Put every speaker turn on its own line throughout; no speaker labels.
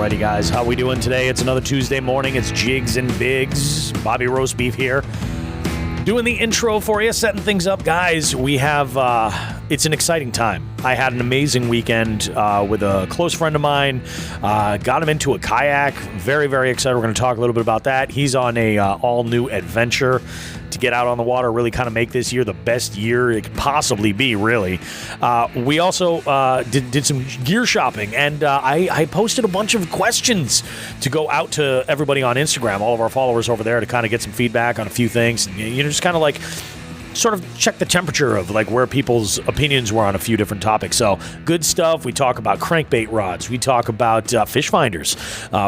Alrighty, guys, how we doing today? It's another Tuesday morning. It's Jigs and Bigs. Bobby Roast Beef here. Doing the intro for you, setting things up. Guys, we have, it's an exciting time. I had an amazing weekend with a close friend of mine. Got him into a kayak. Very, very excited. We're going to talk a little bit about that. He's on a all-new adventure to get out on the water, really kind of make this year the best year it could possibly be, really. We also did some gear shopping, and I posted a bunch of questions to go out to everybody on Instagram, all of our followers over there, to kind of get some feedback on a few things. You know, just kind of like sort of check the temperature of like where people's opinions were on a few different topics. So good stuff. We talk about crankbait rods. We talk about fish finders.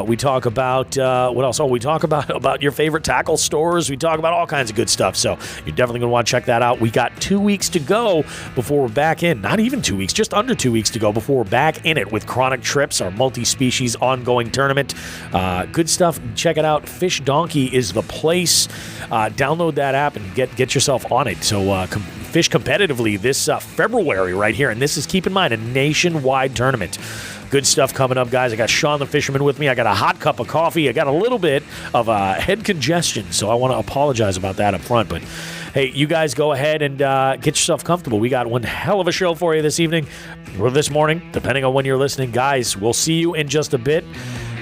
We talk about what else? Oh, we talk about your favorite tackle stores. We talk about all kinds of good stuff. So you're definitely going to want to check that out. We got 2 weeks to go before we're back in. Not even 2 weeks, just under 2 weeks to go before we're back in it with Chronic Trips, our multi-species ongoing tournament. Good stuff. Check it out. Fish Donkey is the place. Download that app and get yourself on it. So fish competitively this February right here. And this is, keep in mind, a nationwide tournament. Good stuff coming up, guys. I got Sean the Fisherman with me. I got a hot cup of coffee. I got a little bit of head congestion, so I want to apologize about that up front. But, hey, you guys go ahead and get yourself comfortable. We got one hell of a show for you this evening or this morning, depending on when you're listening. Guys, we'll see you in just a bit.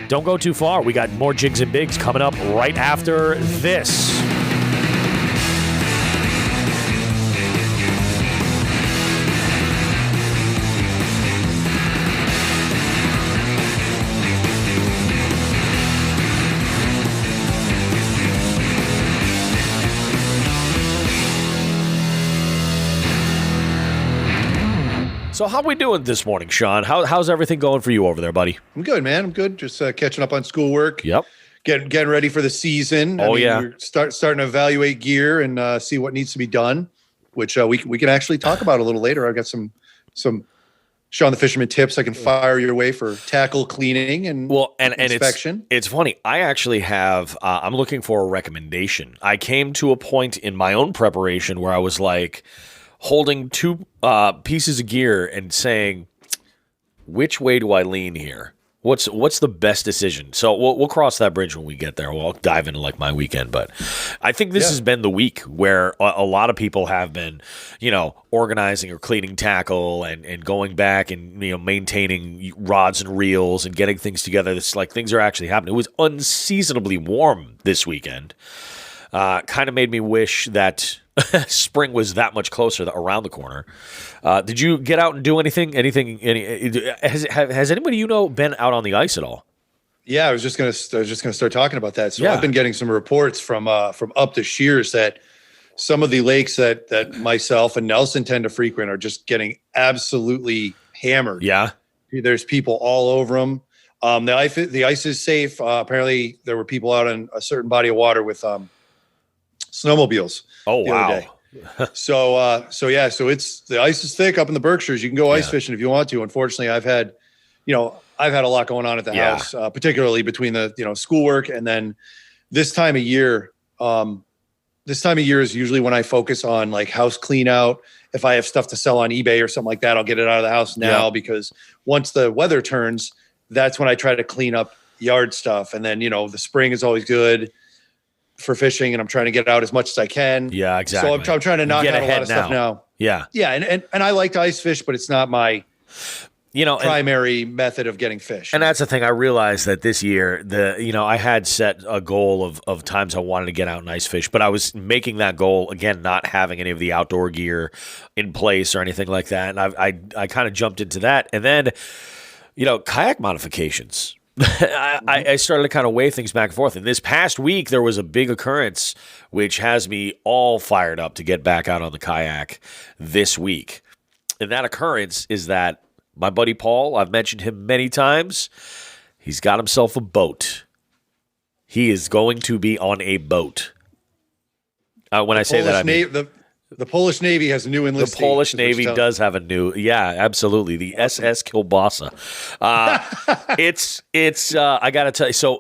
Don't go too far. We got more Jigs and Bigs coming up right after this. So how we doing this morning, Sean? How's everything going for you over there, buddy?
I'm good, man. I'm good. Just catching up on schoolwork.
Yep.
Getting ready for the season. We're starting to evaluate gear and see what needs to be done, which we can actually talk about a little later. I've got some Sean the Fisherman tips I can fire your way for tackle cleaning and inspection.
It's funny. I actually have. I'm looking for a recommendation. I came to a point in my own preparation where I was like, holding two pieces of gear and saying, which way do I lean here? What's the best decision? So we'll cross that bridge when we get there. We'll dive into like my weekend, but I think this has been the week where a lot of people have been, organizing or cleaning tackle and going back and maintaining rods and reels and getting things together. It's like things are actually happening. It was unseasonably warm this weekend. Kind of made me wish that spring was that much closer around the corner. Did you get out and do anything? Has anybody been out on the ice at all?
Yeah, I was just gonna start talking about that. So I've been getting some reports from up the Shears that some of the lakes that myself and Nelson tend to frequent are just getting absolutely hammered.
Yeah,
there's people all over them. The ice is safe. Apparently, there were people out on a certain body of water with snowmobiles.
Oh, wow.
So it's the ice is thick up in the Berkshires. You can go ice fishing if you want to. Unfortunately, I've had a lot going on at the house, particularly between the schoolwork and then this time of year. This time of year is usually when I focus on like house clean out. If I have stuff to sell on eBay or something like that, I'll get it out of the house now because once the weather turns, that's when I try to clean up yard stuff. And then the spring is always good for fishing, and I'm trying to get out as much as I can.
Yeah, exactly.
So I'm trying to knock out a lot of stuff now.
Yeah.
Yeah. And I like to ice fish, but it's not my primary method of getting fish.
And that's the thing. I realized that this year, I had set a goal of times I wanted to get out and ice fish, but I was making that goal, again, not having any of the outdoor gear in place or anything like that. And I kind of jumped into that. And then, kayak modifications. I started to kind of weigh things back and forth. And this past week, there was a big occurrence which has me all fired up to get back out on the kayak this week. And that occurrence is that my buddy Paul, I've mentioned him many times, he's got himself a boat. He is going to be on a boat. When I say that, I mean
The Polish Navy has a new enlistee.
The Polish Navy does have a new, absolutely. The SS Kielbasa. I got to tell you. So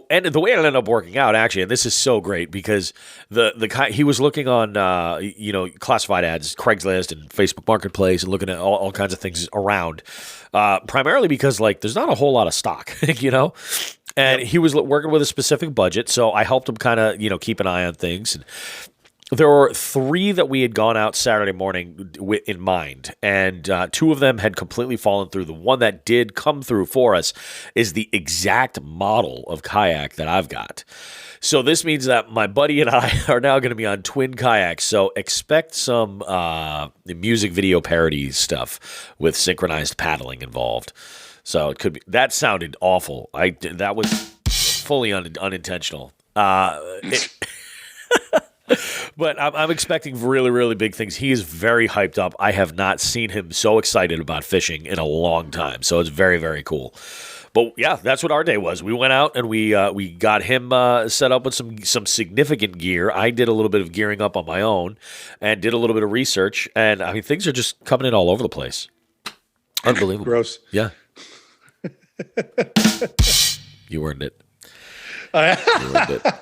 and the way it ended up working out, actually, and this is so great because he was looking on, classified ads, Craigslist and Facebook Marketplace, and looking at all kinds of things around, primarily because there's not a whole lot of stock, and he was working with a specific budget. So I helped him kind of, keep an eye on things. And there were 3 that we had gone out Saturday morning in mind, and 2 of them had completely fallen through. The one that did come through for us is the exact model of kayak that I've got. So this means that my buddy and I are now going to be on twin kayaks. So expect some music video parody stuff with synchronized paddling involved. So it could be. That sounded awful. That was fully unintentional. But I'm expecting really, really big things. He is very hyped up. I have not seen him so excited about fishing in a long time. So it's very, very cool. But yeah, that's what our day was. We went out and we got him set up with some significant gear. I did a little bit of gearing up on my own and did a little bit of research. And I mean, things are just coming in all over the place. Unbelievable.
Gross.
Yeah. You earned it. You earned it.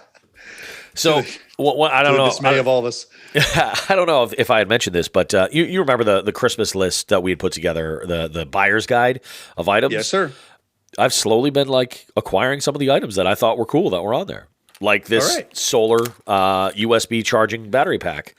So I don't know.
Dismay of all of us.
I don't know if I had mentioned this, but you remember the Christmas list that we had put together, the buyer's guide of items?
Yes, sir.
I've slowly been acquiring some of the items that I thought were cool that were on there, like this solar USB charging battery pack.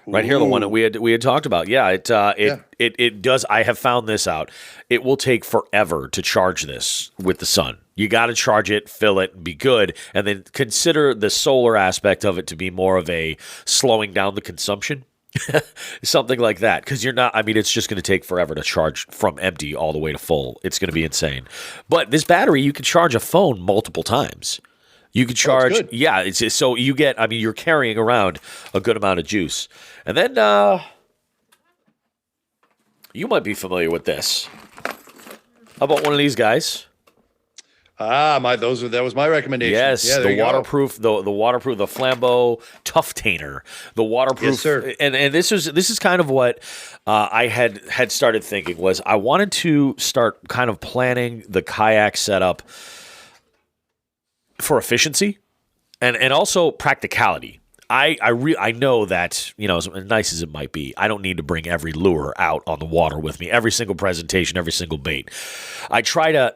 Right here, the one that we had talked about. Yeah, it does. I have found this out. It will take forever to charge this with the sun. You got to charge it, fill it, and be good, and then consider the solar aspect of it to be more of a slowing down the consumption, something like that. Because you're not. I mean, it's just going to take forever to charge from empty all the way to full. It's going to be insane. But this battery, you can charge a phone multiple times. You can charge, so you get, I mean, you're carrying around a good amount of juice. And then, you might be familiar with this. How about one of these guys?
That was my recommendation.
Yes, the waterproof, the Flambeau Tufftainer, the waterproof.
Yes, sir.
And this is kind of what I had started thinking was I wanted to start kind of planning the kayak setup for efficiency and also practicality. I know that, as nice as it might be, I don't need to bring every lure out on the water with me, every single presentation, every single bait. I try to,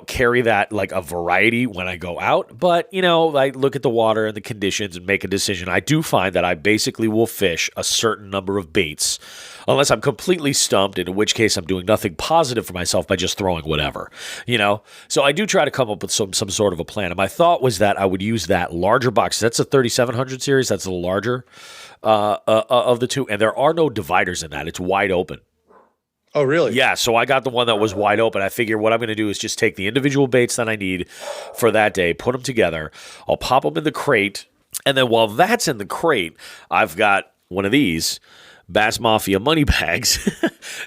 carry that like a variety when I go out, but, I look at the water and the conditions and make a decision. I do find that I basically will fish a certain number of baits unless I'm completely stumped, in which case I'm doing nothing positive for myself by just throwing whatever, So I do try to come up with some sort of a plan. And my thought was that I would use that larger box. That's a 3700 series. That's the larger of the two. And there are no dividers in that. It's wide open.
Oh, really?
Yeah, so I got the one that was wide open. I figure what I'm going to do is just take the individual baits that I need for that day, put them together. I'll pop them in the crate. And then while that's in the crate, I've got one of these Bass Mafia money bags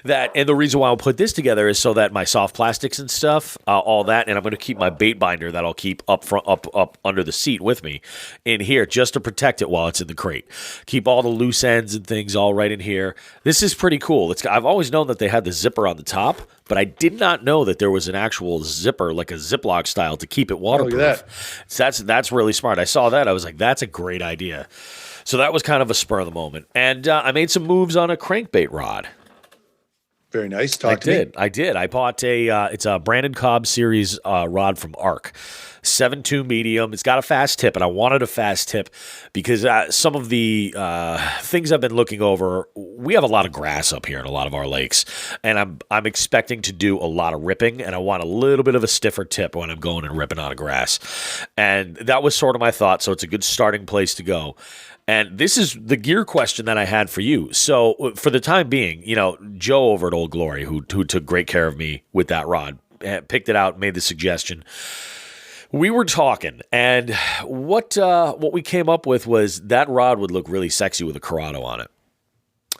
and the reason why I'll put this together is so that my soft plastics and stuff, all that, and I'm going to keep my bait binder that I'll keep up under the seat with me in here just to protect it while it's in the crate. Keep all the loose ends and things all right in here. This is pretty cool. I've always known that they had the zipper on the top, but I did not know that there was an actual zipper, like a Ziploc style, to keep it waterproof. So that's really smart. I saw that. I was like, that's a great idea. So that was kind of a spur of the moment. And I made some moves on a crankbait rod.
Very nice. Talk to me.
I did. I bought it's a Brandon Cobb series rod from ARC. 7.2 medium. It's got a fast tip, and I wanted a fast tip because some of the things I've been looking over, we have a lot of grass up here in a lot of our lakes, and I'm expecting to do a lot of ripping, and I want a little bit of a stiffer tip when I'm going and ripping on a grass. And that was sort of my thought, so it's a good starting place to go. And this is the gear question that I had for you. So for the time being, Joe over at Old Glory, who took great care of me with that rod, picked it out, made the suggestion. We were talking, and what we came up with was that rod would look really sexy with a Corrado on it.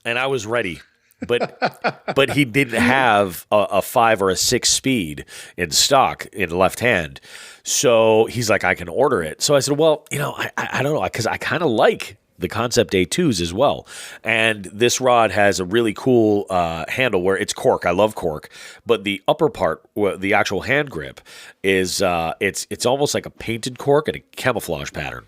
And I was ready. But he didn't have a 5 or a 6 speed in stock in left hand. So he's like, I can order it. So I said, well, I don't know, because I kind of like the Concept A2s as well. And this rod has a really cool handle where it's cork. I love cork, but the upper part, the actual hand grip, is it's almost like a painted cork and a camouflage pattern.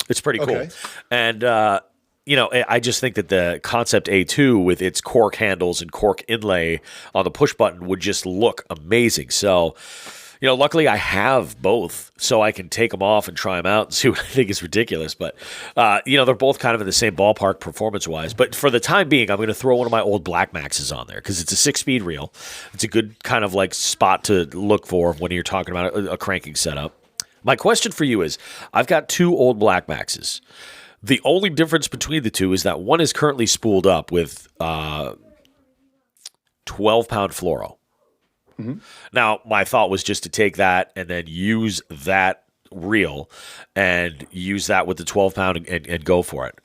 It's pretty cool.
Okay.
And I just think that the Concept A2 with its cork handles and cork inlay on the push button would just look amazing. So, luckily I have both, so I can take them off and try them out and see what I think is ridiculous. But, they're both kind of in the same ballpark performance-wise. But for the time being, I'm going to throw one of my old Black Maxes on there because it's a 6-speed reel. It's a good kind of like spot to look for when you're talking about a cranking setup. My question for you is, I've got 2 old Black Maxes. The only difference between the 2 is that one is currently spooled up with 12-pound fluoro. Mm-hmm. Now, my thought was just to take that and then use that reel and use that with the 12-pound and go for it.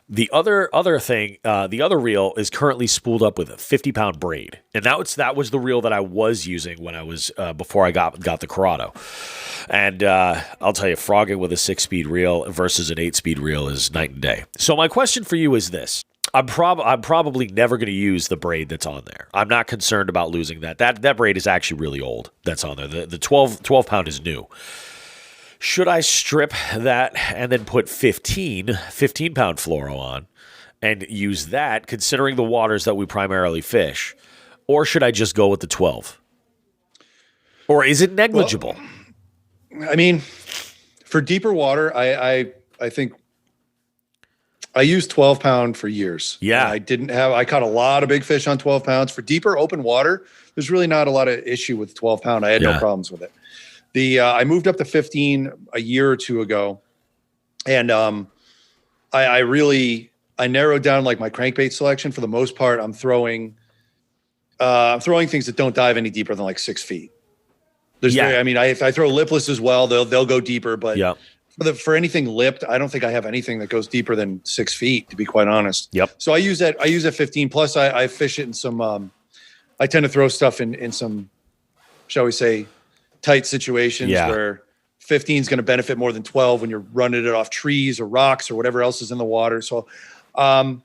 The other thing, the other reel is currently spooled up with a 50-pound braid, and that was the reel that I was using when I was before I got the Corrado. And I'll tell you, frogging with a 6-speed reel versus an 8-speed reel is night and day. So my question for you is this: I'm probably never going to use the braid that's on there. I'm not concerned about losing that. That braid is actually really old. That's on there. The 12-pound is new. Should I strip that and then put 15-pound fluoro on and use that, considering the waters that we primarily fish? Or should I just go with the 12? Or is it negligible?
Well, I mean, for deeper water, I think I used 12-pound for years.
Yeah.
I caught a lot of big fish on 12 pounds. For deeper open water, there's really not a lot of issue with 12-pound. I had no problems with it. I moved up to 15 a year or two ago, and I narrowed down like my crankbait selection. For the most part, I'm throwing things that don't dive any deeper than like 6 feet. If I throw lipless as well, they'll go deeper. But for anything lipped, I don't think I have anything that goes deeper than 6 feet, to be quite honest.
Yep.
So I use that 15. Plus, I fish it in some. I tend to throw stuff in some, shall we say, tight situations where 15 is going to benefit more than 12 when you're running it off trees or rocks or whatever else is in the water. So I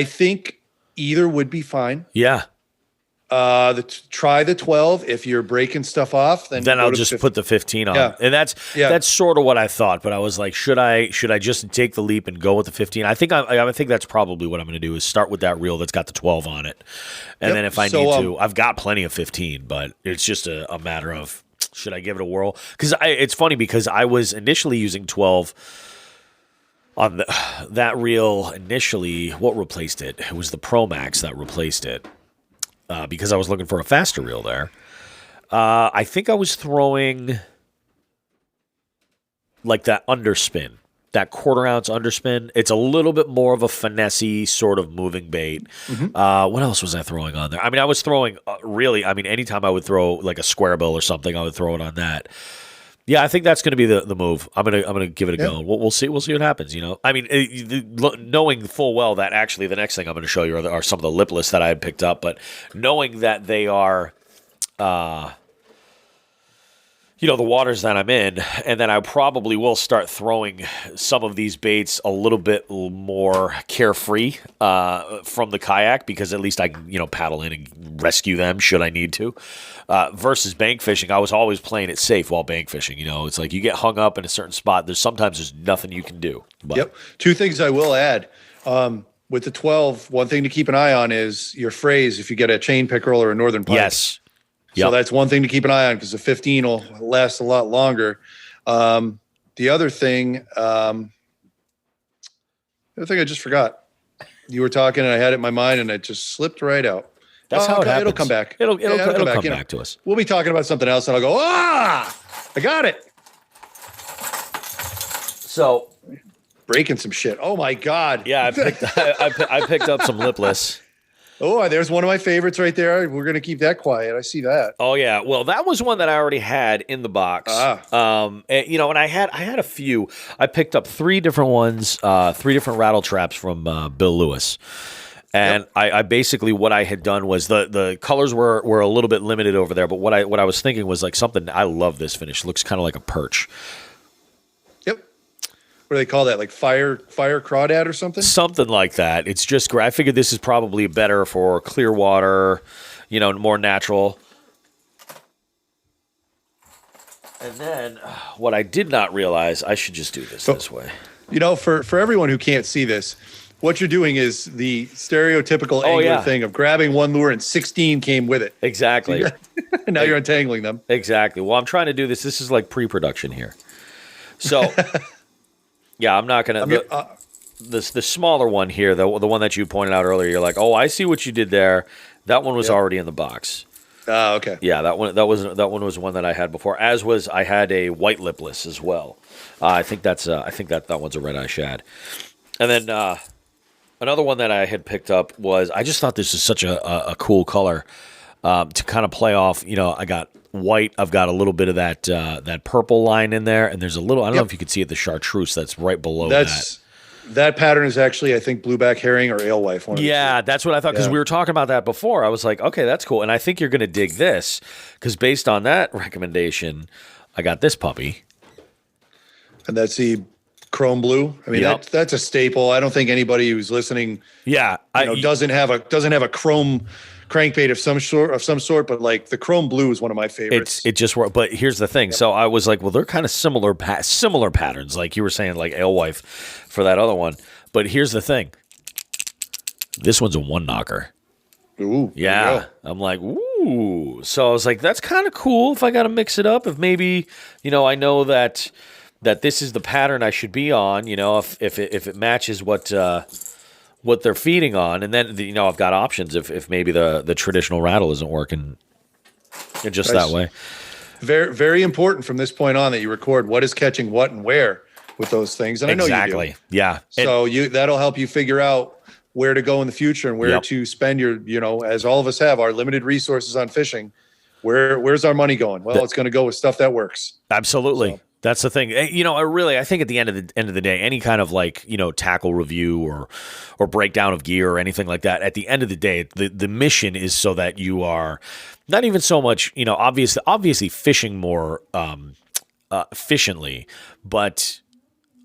think either would be fine.
Yeah.
Try the 12. If you're breaking stuff off, then
I'll just put the 15 on.
Yeah.
And that's sort of what I thought, but I was like, should I just take the leap and go with the 15? I think that's probably what I'm going to do, is start with that reel that's got the 12 on it. And then if I need to, I've got plenty of 15, but it's just a matter of, should I give it a whirl? Because it's funny, because I was initially using 12 on that reel initially. What replaced it? It was the Pro Max that replaced it. Because I was looking for a faster reel there. I think I was throwing like that underspin, that 1/4 ounce underspin. It's a little bit more of a finesse-y sort of moving bait. Mm-hmm. What else was I throwing on there? I mean, I was throwing anytime I would throw like a square bill or something, I would throw it on that. Yeah, I think that's going to be the move. I'm gonna give it a go. We'll see. We'll see what happens. I mean, knowing full well that actually the next thing I'm going to show you are some of the lipless that I had picked up, but knowing that they are, the waters that I'm in, and then I probably will start throwing some of these baits a little bit more carefree from the kayak, because at least I can, paddle in and rescue them should I need to. Versus bank fishing, I was always playing it safe while bank fishing. It's like you get hung up in a certain spot. There's nothing you can do. But.
Yep. 2 things I will add. With the 12, one thing to keep an eye on is your phrase if you get a chain pickerel or a northern pike.
Yes.
Yep. So that's one thing to keep an eye on, because the 15 will last a lot longer. The other thing I just forgot. You were talking and I had it in my mind and it just slipped right out.
That's how it happens.
It'll come back.
It'll come back to us.
We'll be talking about something else and I'll go, I got it.
So
breaking some shit. Oh my God.
Yeah, I picked up some lipless.
Oh, there's one of my favorites right there. We're going to keep that quiet. I see that.
Oh yeah. Well, that was one that I already had in the box. And I had a few. I picked up 3 different ones, 3 different rattle traps from Bill Lewis. And I basically, what I had done was the colors were a little bit limited over there, but what I was thinking was like something. I love this finish. It looks kind of like a perch.
Yep. what do they call that? Like fire crawdad or something?
Something like that. It's just great. I figured this is probably better for clear water, more natural. And then what I did not realize, I should just do this way.
For everyone who can't see this, what you're doing is the stereotypical angler thing of grabbing one lure and 16 came with it.
Exactly.
Now you're untangling them.
Exactly. Well, I'm trying to do this. This is like pre-production here. So, yeah, I'm not going to... The smaller one here, the one that you pointed out earlier, you're like, oh, I see what you did there. That one was already in the box.
Okay.
Yeah, that one was one that I had before. As was, I had a white lipless as well. I think that one's a red eye shad. And then another one that I had picked up was, I just thought this is such a cool color to kind of play off. I got white. I've got a little bit of that purple line in there, and there's a little. I don't know if you can see it. The chartreuse that's right below that.
That pattern is actually, I think, blueback herring or alewife.
That's what I thought, because we were talking about that before. I was like, okay, that's cool. And I think you're going to dig this, because based on that recommendation, I got this puppy.
And that's the chrome blue. I mean, that's a staple. I don't think anybody who's listening doesn't have a chrome crankbait of some sort, but like the chrome blue is one of my favorites.
But here's the thing. So I was like, well, they're kind of similar patterns, like you were saying, like alewife for that other one. But here's the thing. This one's a one knocker.
Ooh.
Yeah. I'm like, ooh. So I was like, that's kind of cool if I got to mix it up. If maybe, I know that this is the pattern I should be on, if it matches what they're feeding on, and then I've got options if maybe the traditional rattle isn't working just that way.
Very, very important from this point on that you record what is catching what and where with those things, and I know you do.
Yeah.
So that'll help you figure out where to go in the future and where to spend your, as all of us have our limited resources on fishing. Where's our money going? Well, it's going to go with stuff that works.
Absolutely. So. That's the thing. I think at the end of the day, any kind of tackle review or breakdown of gear or anything like that, at the end of the day, the mission is so that you are not even so much, obviously fishing more efficiently, but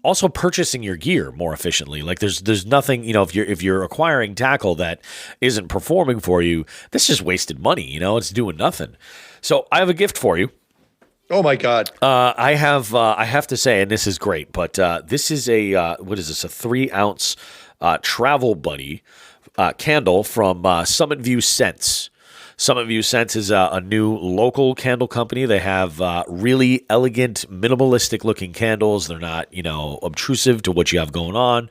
also purchasing your gear more efficiently. Like there's nothing, if you're acquiring tackle that isn't performing for you, that's just wasted money. It's doing nothing. So I have a gift for you.
Oh my God!
I have to say, and this is great, but this is what is this? A 3-ounce Travel Buddy candle from Summit View Scents. Summit View Scents is a new local candle company. They have really elegant, minimalistic looking candles. They're not obtrusive to what you have going on.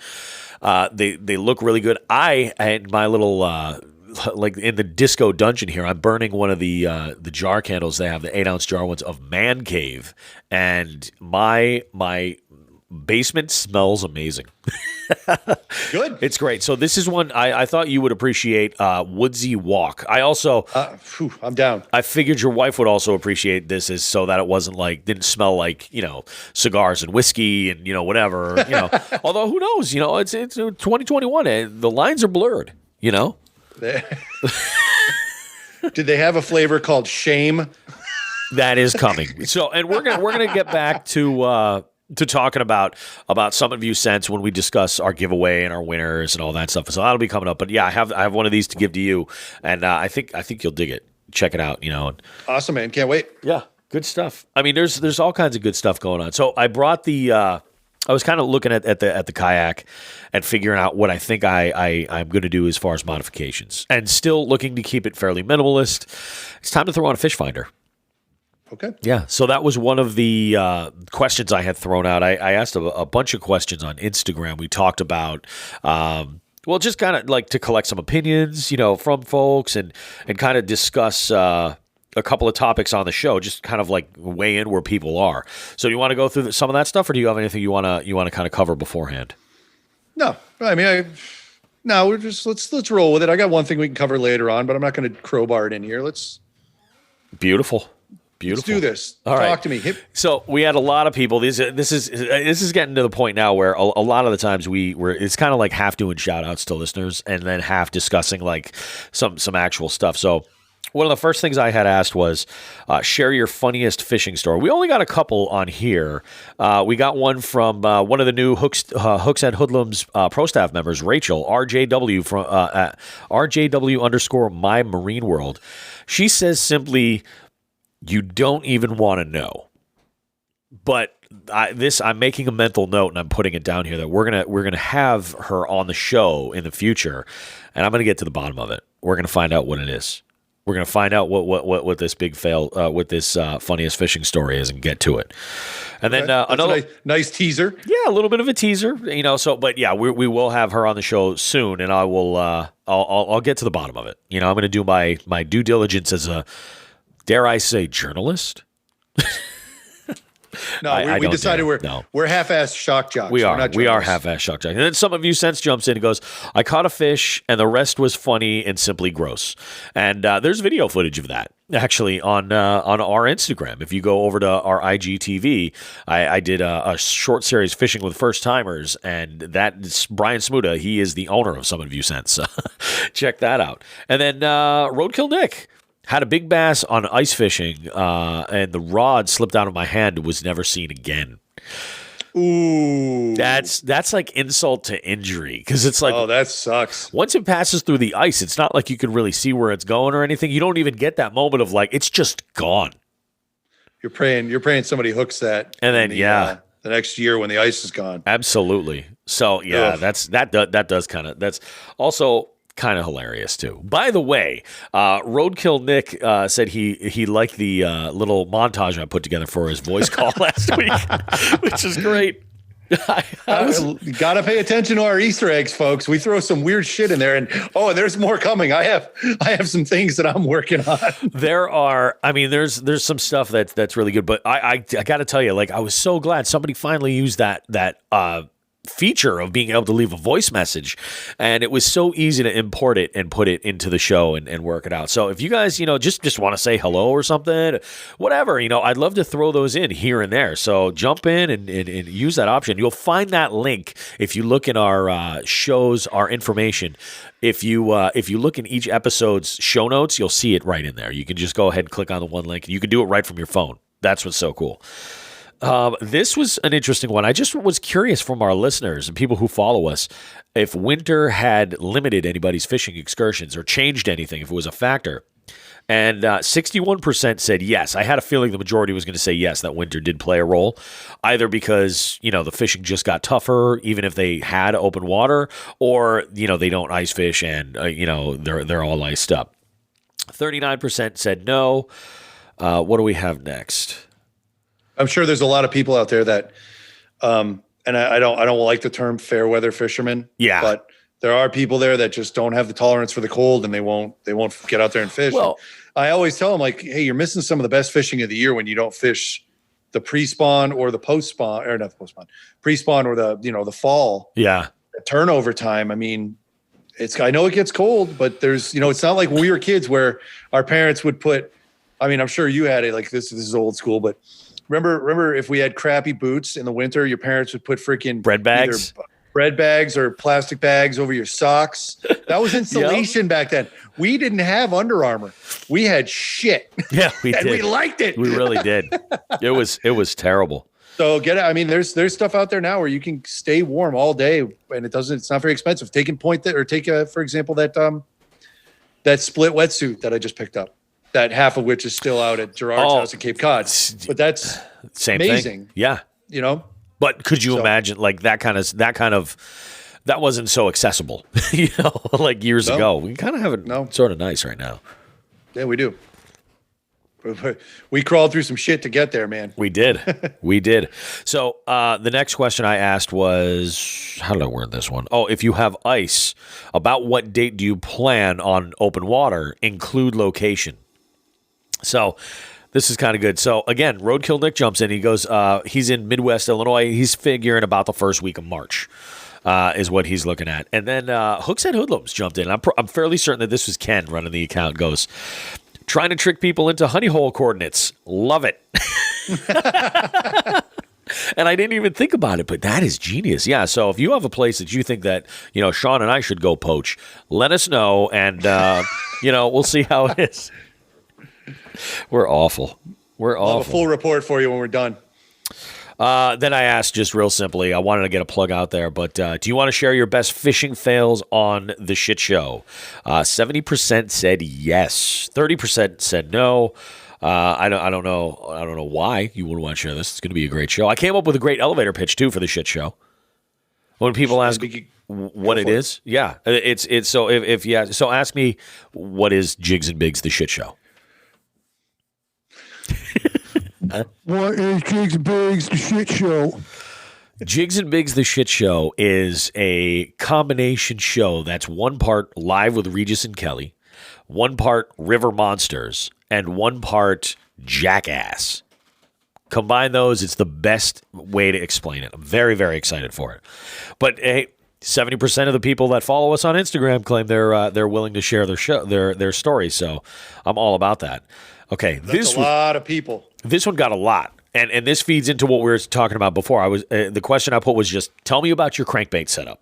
They look really good. I had my little. Like in the disco dungeon here, I'm burning one of the jar candles. They have the 8-ounce jar ones of Man Cave, and my basement smells amazing.
Good,
it's great. So this is one I thought you would appreciate. Woodsy Walk. I also,
I'm down.
I figured your wife would also appreciate this, is so that it didn't smell like cigars and whiskey and whatever. Although who knows? It's 2021. The lines are blurred.
Did they have a flavor called shame?
That is coming. So, and we're gonna get back to talking about Summit View Scents when we discuss our giveaway and our winners and all that stuff. So that'll be coming up. But yeah, I have one of these to give to you, and I think you'll dig it. Check it out.
Awesome, man! Can't wait.
Yeah, good stuff. I mean, there's all kinds of good stuff going on. So I brought I was kind of looking at the kayak and figuring out what I think I'm going to do as far as modifications, and still looking to keep it fairly minimalist. It's time to throw on a fish finder.
Okay.
Yeah. So that was one of the questions I had thrown out. I asked a bunch of questions on Instagram. We talked about, just kind of like to collect some opinions, from folks and kind of discuss a couple of topics on the show, just kind of like weigh in where people are. So do you want to go through some of that stuff, or do you have anything you want to kind of cover beforehand?
No, I mean, we're just let's roll with it. I got one thing we can cover later on, but I'm not going to crowbar it in here.
Beautiful.
Let's do this.
All
Talk
right.
to me.
So we had a lot of people. This is getting to the point now where a lot of the times it's kind of like half doing shout outs to listeners and then half discussing like some actual stuff. So One of the first things I had asked was share your funniest fishing story. We only got a couple on here. We got one from one of the new Hooks and Hoodlums pro staff members, Rachel, RJW from RJW _ My Marine World. She says simply, "You don't even want to know." But I'm making a mental note and I'm putting it down here that we're gonna have her on the show in the future, and I'm gonna get to the bottom of it. We're gonna find out what it is. We're gonna find out what this big fail, what this funniest fishing story is, and get to it. And then another
nice teaser.
Yeah, a little bit of a teaser, So, but yeah, we will have her on the show soon, and I will. I'll get to the bottom of it. I'm gonna do my due diligence as a, dare I say, journalist.
No, we decided we're half-ass shock jocks.
We are half-ass shock jocks. And then some of you sense jumps in and goes, "I caught a fish, and the rest was funny and simply gross." And there's video footage of that actually on our Instagram. If you go over to our IGTV, I did a short series, Fishing with First Timers, and that's Brian Smuda. He is the owner of Some of You Sense. Check that out. And then Roadkill Nick had a big bass on ice fishing, and the rod slipped out of my hand and was never seen again.
Ooh.
That's like insult to injury, because it's like,
oh, that sucks.
Once it passes through the ice, it's not like you can really see where it's going or anything. You don't even get that moment of like, it's just gone.
You're praying somebody hooks that.
And then,
the next year when the ice is gone.
Absolutely. So yeah, that's also kind of hilarious too. By the way, Roadkill Nick said he liked the little montage I put together for his voice call last week, which is great.
Gotta pay attention to our Easter eggs, folks. We throw some weird shit in there, and there's more coming. I have some things that I'm working on.
There's some stuff that's really good, but I got to tell you, like, I was so glad somebody finally used that feature of being able to leave a voice message, and it was so easy to import it and put it into the show and work it out. So if you guys just want to say hello or something, whatever, I'd love to throw those in here and there. So jump in and use that option. You'll find that link if you look in our shows, our information. If you look in each episode's show notes, you'll see it right in there. You can just go ahead and click on the one link, and you can do it right from your phone. That's what's so cool. This was an interesting one. I just was curious from our listeners and people who follow us if winter had limited anybody's fishing excursions or changed anything, if it was a factor. And 61% said yes. I had a feeling the majority was going to say yes, that winter did play a role, either because, the fishing just got tougher, even if they had open water, or, they don't ice fish and, they're all iced up. 39% said no. What do we have next?
I'm sure there's a lot of people out there that, and I don't like the term fair weather fishermen.
Yeah.
But there are people there that just don't have the tolerance for the cold, and they won't get out there and fish.
Well,
I always tell them, like, hey, you're missing some of the best fishing of the year when you don't fish the pre-spawn or the post-spawn, or not the post-spawn, pre-spawn or the fall.
Yeah.
Turnover time. I mean, I know it gets cold, but there's, it's not like when we were kids where our parents would put, I'm sure you had it, like this is old school, but Remember if we had crappy boots in the winter, your parents would put freaking
bread bags
or plastic bags over your socks. That was insulation back then. We didn't have Under Armour. We had shit.
Yeah, we did.
And we liked it.
We really did. It was terrible.
So there's stuff out there now where you can stay warm all day, and it's not very expensive. For example, that split wetsuit that I just picked up. That half of which is still out at Gerard's house in Cape Cod. But that's
same
amazing.
Thing. Yeah. But could you imagine like that wasn't so accessible, like years ago. We kind of have it sort of nice right now.
Yeah, we do. We crawled through some shit to get there, man.
We did. We did. So the next question I asked was, how did I word this one? Oh, if you have ice, about what date do you plan on open water, include location? So this is kind of good. So again, Roadkill Nick jumps in. He goes, he's in Midwest Illinois. He's figuring about the first week of March is what he's looking at. And then Hooks and Hoodlums jumped in. I'm fairly certain that this was Ken running the account. Goes, trying to trick people into honey hole coordinates. Love it. And I didn't even think about it, but that is genius. Yeah, so if you have a place that you think that, Sean and I should go poach, let us know, and, we'll see how it is. We're awful. We're
I'll have a
awful.
full report for you when we're done.
Then I asked just real simply, I wanted to get a plug out there, but do you want to share your best fishing fails on the shit show? 70% said yes. 30% said no. I don't know why you wouldn't want to share this. It's going to be a great show. I came up with a great elevator pitch too for the shit show. When people ask what it is, yeah, it's so if yeah, so ask me what is Jigs and Bigs the shit show.
What is Jigs and Bigs the shit show?
Jigs and Bigs the Shit Show is a combination show that's one part live with Regis and Kelly, one part River Monsters, and one part Jackass. Combine those, it's the best way to explain it. I'm very, very excited for it. But hey, 70% of the people that follow us on Instagram claim they're willing to share their stories. So I'm all about that. Okay,
That's a lot of people.
This one got a lot. And this feeds into what we were talking about before. I was the question I put was just tell me about your crankbait setup.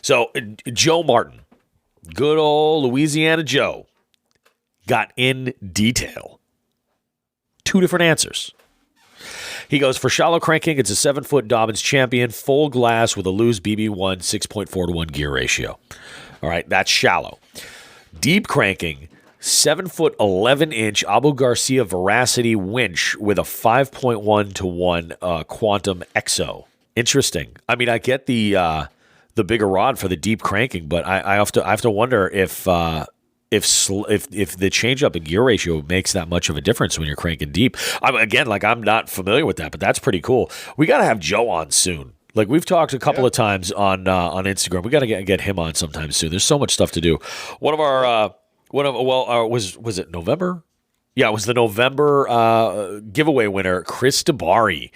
So Joe Martin, good old Louisiana Joe, got in detail. 2 different answers. He goes, for shallow cranking, it's a 7-foot Dobbins Champion, full glass with a Lew's BB1 6.4 to 1 gear ratio. All right, that's shallow. Deep cranking, 7-foot 11-inch Abu Garcia Veracity winch with a 5.1 to 1 Quantum EXO. Interesting. I mean, I get the bigger rod for the deep cranking, but I have to wonder if the change up in gear ratio makes that much of a difference when you're cranking deep. I'm not familiar with that, but that's pretty cool. We got to have Joe on soon. Like we've talked a couple of times on Instagram. We got to get him on sometime soon. There's so much stuff to do. Was it November? Yeah, it was the November giveaway winner, Chris DeBari,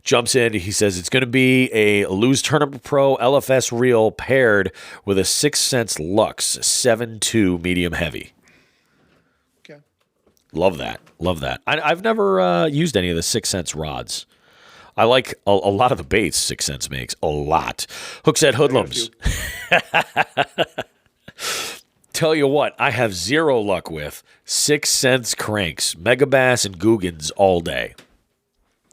jumps in. He says it's going to be a Lew's Tournament Pro LFS reel paired with a 6th Sense Lux 7.2 medium heavy.
Okay.
Love that. I've never used any of the 6th Sense rods. I like a lot of the baits 6th Sense makes. A lot. Hookset Hoodlums. Tell you what, I have zero luck with 6th Sense cranks, Megabass and Googans all day.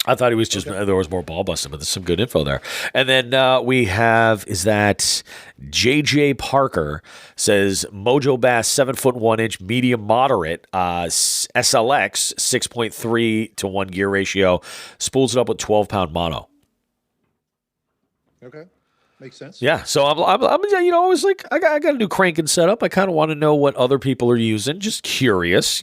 I thought he was just there was more ball busting, but there's some good info there. And then we have JJ Parker says Mojo Bass 7-foot 1-inch medium moderate SLX 6.3 to 1 gear ratio, spools it up with 12-pound mono.
Okay. Makes sense.
Yeah, so I'm I was like, I got a new cranking setup. I kind of want to know what other people are using. Just curious,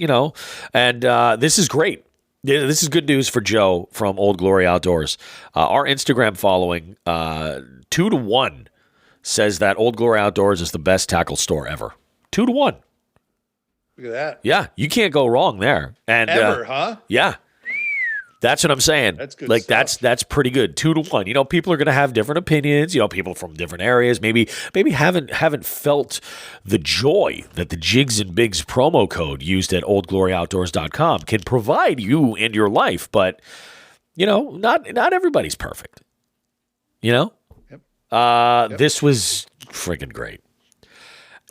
And this is great. This is good news for Joe from Old Glory Outdoors. Our Instagram following, 2 to 1, says that Old Glory Outdoors is the best tackle store ever. 2 to 1.
Look at that.
Yeah, you can't go wrong there. And
ever, huh?
Yeah. That's what I'm saying.
That's good
like
stuff.
that's pretty good. 2 to 1. People are going to have different opinions. People from different areas maybe haven't felt the joy that the Jigs and Bigs promo code used at oldgloryoutdoors.com can provide you in your life. But not everybody's perfect. Yep. This was freaking great.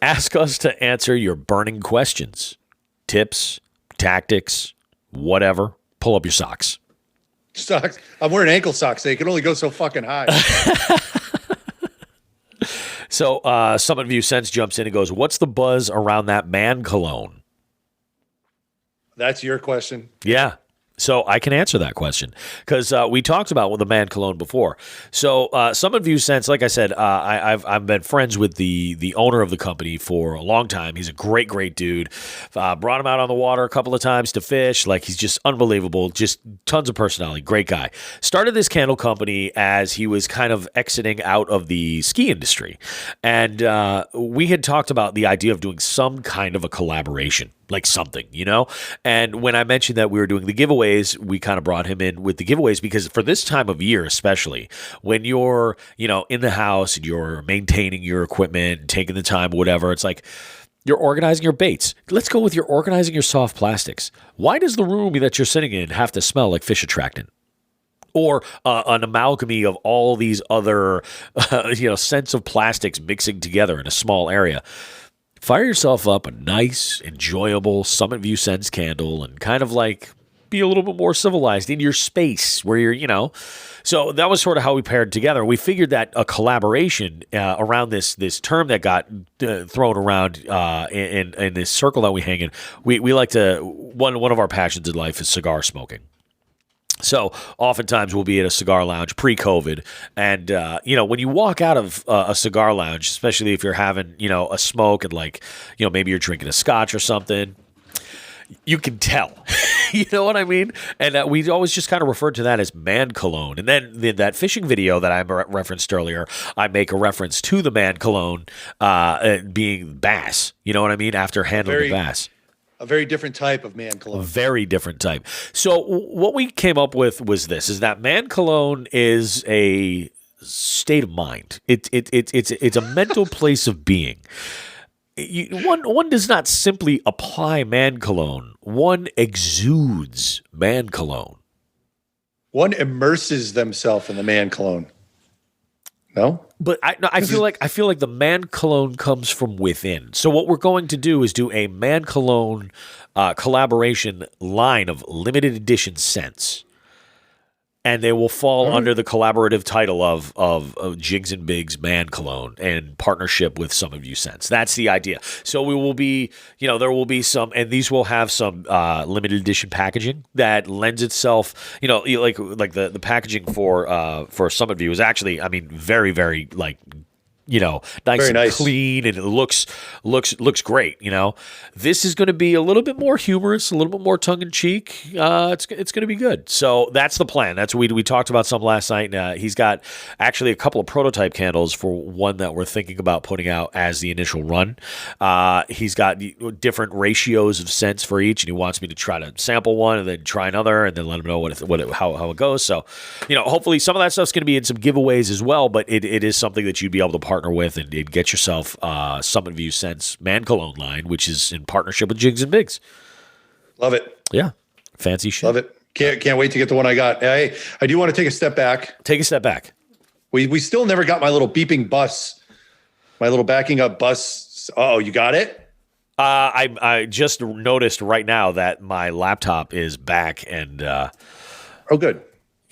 Ask us to answer your burning questions, tips, tactics, whatever. Pull up your socks.
Socks. I'm wearing ankle socks. They can only go so fucking high.
So Summit View Sense jumps in and goes, what's the buzz around that man cologne?
That's your question.
Yeah. So I can answer that question because we talked about the man cologne before. So Summit View Sense, like I said, I've been friends with the owner of the company for a long time. He's a great dude. Brought him out on the water a couple of times to fish. Like he's just unbelievable. Just tons of personality. Great guy. Started this candle company as he was kind of exiting out of the ski industry, and we had talked about the idea of doing some kind of a collaboration. Like something, And when I mentioned that we were doing the giveaways, we kind of brought him in with the giveaways because for this time of year, especially when you're, in the house and you're maintaining your equipment and taking the time, whatever, it's like you're organizing your baits. Let's go with you're organizing your soft plastics. Why does the room that you're sitting in have to smell like fish attractant? Or an amalgamy of all these other, scents of plastics mixing together in a small area? fire yourself up a nice, enjoyable Summit View Scents candle and kind of like be a little bit more civilized in your space where you're. So that was sort of how we paired together. We figured that a collaboration around this term that got thrown around in this circle that we hang in. We like to one of our passions in life is cigar smoking. So oftentimes we'll be at a cigar lounge pre-COVID, and when you walk out of a cigar lounge, especially if you're having a smoke and maybe you're drinking a scotch or something, you can tell. You know what I mean? And we always just kind of referred to that as man cologne. And then that fishing video that I referenced earlier, I make a reference to the man cologne being bass. You know what I mean? After handling the bass.
A very different type of man cologne.
A very different type. So what we came up with was this, is that man cologne is a state of mind. It's a mental place of being. One does not simply apply man cologne. One exudes man cologne.
One immerses themselves in the man cologne. No?
But I feel like the man cologne comes from within. So what we're going to do is do a man cologne collaboration line of limited edition scents. And they will fall under the collaborative title of Jigs and Bigs Man Cologne in partnership with Summit View Scents. That's the idea. So we will be, there will be some, and these will have some limited edition packaging that lends itself, like the packaging for Summit View is actually, very, very nice, clean, and it looks great. This is going to be a little bit more humorous, a little bit more tongue in cheek. It's going to be good. So that's the plan. That's we talked about some last night. He's got actually a couple of prototype candles for one that we're thinking about putting out as the initial run. He's got different ratios of scents for each, and he wants me to try to sample one and then try another, and then let him know how it goes. So, hopefully some of that stuff's going to be in some giveaways as well. But it is something that you'd be able to partner with and get yourself Summit View Scents Man Cologne line, which is in partnership with Jigs and Bigs.
Love it.
Yeah. Fancy shit.
Love it. Can't wait to get the one I got. I do want to take a step back.
Take a step back.
We still never got my little beeping bus, my little backing up bus. Oh, you got it?
I just noticed right now that my laptop is back and
oh, good.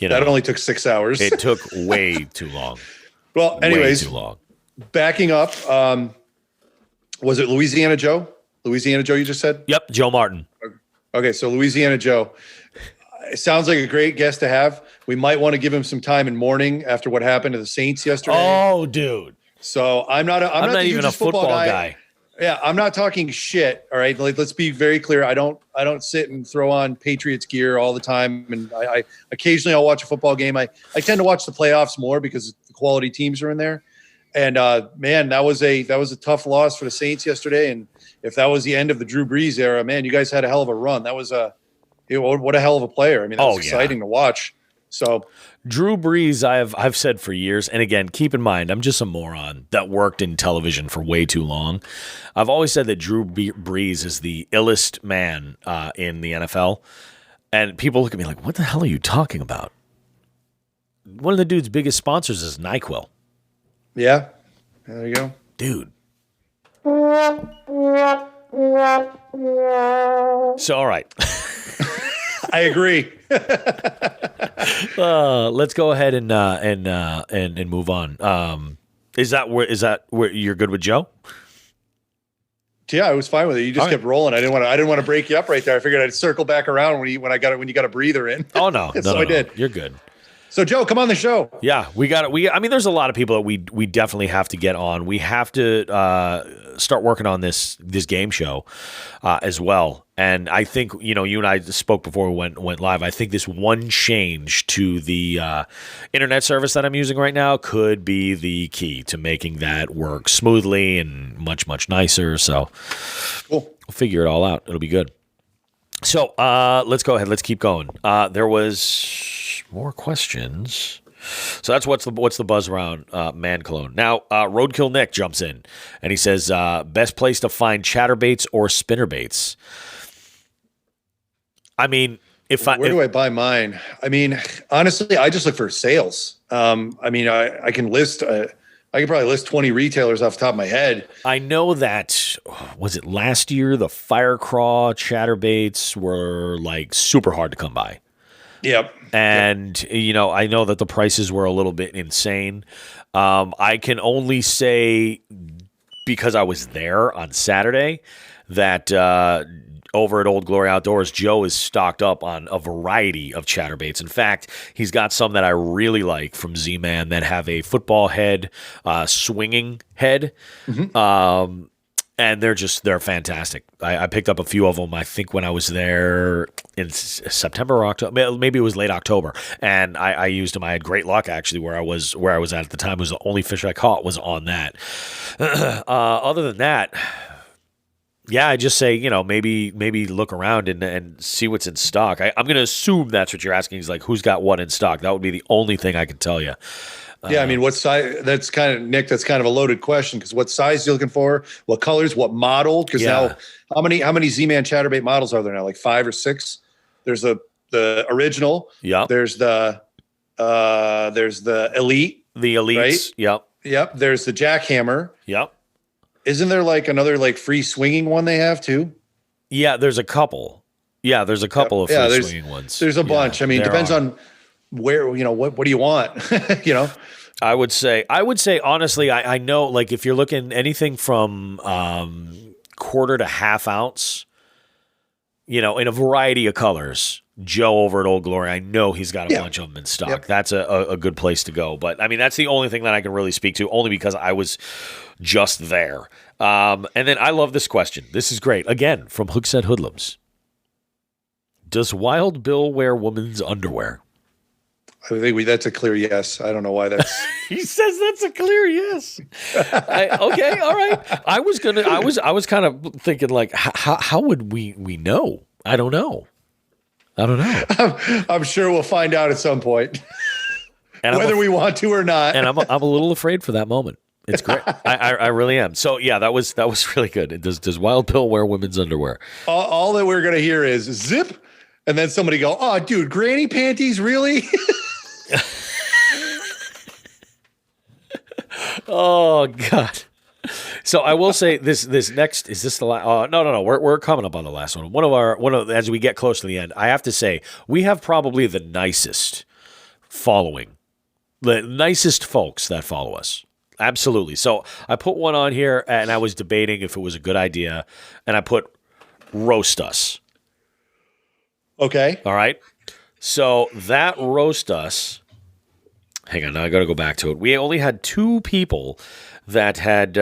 That only took 6 hours.
It took way too long.
Well, anyways,
way too long.
Backing up, was it Louisiana Joe? Louisiana Joe, you just said?
Yep, Joe Martin.
Okay, so Louisiana Joe. It sounds like a great guest to have. We might want to give him some time in mourning after what happened to the Saints yesterday.
Oh, dude.
So I'm not
even a football guy.
Yeah, I'm not talking shit. All right, let's be very clear. I don't sit and throw on Patriots gear all the time, and I occasionally I'll watch a football game. I tend to watch the playoffs more because the quality teams are in there. And man, that was a tough loss for the Saints yesterday. And if that was the end of the Drew Brees era, man, you guys had a hell of a run. That was what a hell of a player. That was exciting to watch. So
Drew Brees, I've said for years, and again, keep in mind, I'm just a moron that worked in television for way too long. I've always said that Drew Brees is the illest man in the NFL. And people look at me like, what the hell are you talking about? One of the dude's biggest sponsors is NyQuil.
Yeah, there you go.
Dude. So, all right.
I agree.
Let's go ahead and move on. Is that where you're good with Joe?
Yeah, I was fine with it. You just kept rolling. I didn't want to break you up right there. I figured I'd circle back around when you got a breather in.
Oh no,
I did.
You're good.
So Joe, come on the show.
Yeah, we got it. There's a lot of people that we definitely have to get on. We have to start working on this game show as well. And I think you and I spoke before we went live. I think this one change to the internet service that I'm using right now could be the key to making that work smoothly and much nicer. So
cool.
We'll figure it all out. It'll be good. So let's go ahead. Let's keep going. There was more questions. So that's what's the buzz around Man Cologne. Now, Roadkill Nick jumps in and he says, best place to find chatterbaits or spinnerbaits. Where
do I buy mine? Honestly, I just look for sales. I can list I could probably list 20 retailers off the top of my head.
I know that, was it last year, the Fire Craw chatterbaits were like super hard to come by.
Yep.
And, I know that the prices were a little bit insane. I can only say, because I was there on Saturday, that over at Old Glory Outdoors, Joe is stocked up on a variety of chatterbaits. In fact, he's got some that I really like from Z-Man that have a football head, swinging head. Mm-hmm. And they're fantastic. I picked up a few of them, I think, when I was there in September or October. Maybe it was late October. And I used them. I had great luck, actually, where I was at the time. It was the only fish I caught was on that. Other than that, yeah, I just say, maybe look around and see what's in stock. I'm going to assume that's what you're asking. He's like, who's got what in stock? That would be the only thing I can tell you.
Yeah, I mean, what size? That's kind of, Nick, that's kind of a loaded question, because what size are you looking for? What colors? What model? Because now, how many Z-Man chatterbait models are there now? Like 5 or 6? There's the original.
Yeah.
There's the elite.
The elites.
Right?
Yep.
Yep. There's the jackhammer.
Yep.
Isn't there like another like free swinging one they have too?
Yeah, there's a couple. Yeah, there's a couple of free swinging ones.
There's a bunch. I mean, depends on where, what do you want?
I would say honestly, I know, like, if you're looking anything from quarter to half ounce, in a variety of colors, Joe over at Old Glory, I know he's got a bunch of them in stock. Yep. That's a good place to go. But I mean, that's the only thing that I can really speak to, only because I was just there. And then I love this question. This is great. Again, from Hookset Hoodlums. Does Wild Bill wear women's underwear?
I think that's a clear yes. I don't know why that's.
He says that's a clear yes. Okay, all right. I was kind of thinking, like, how would we know? I don't know.
I'm sure we'll find out at some point, whether we want to or not.
And I'm a little afraid for that moment. It's great. I really am. So yeah, that was really good. Does Wild Bill wear women's underwear?
All that we're gonna hear is zip, and then somebody go, "Oh, dude, granny panties, really?"
Oh God. So I will say this next, is this the last? No. We're coming up on the last one. As we get close to the end, I have to say we have probably the nicest following, the nicest folks that follow us. Absolutely. So I put one on here, and I was debating if it was a good idea, and I put roast us.
Okay.
All right. So that roast us. Hang on, now I got to go back to it. We only had 2 people that had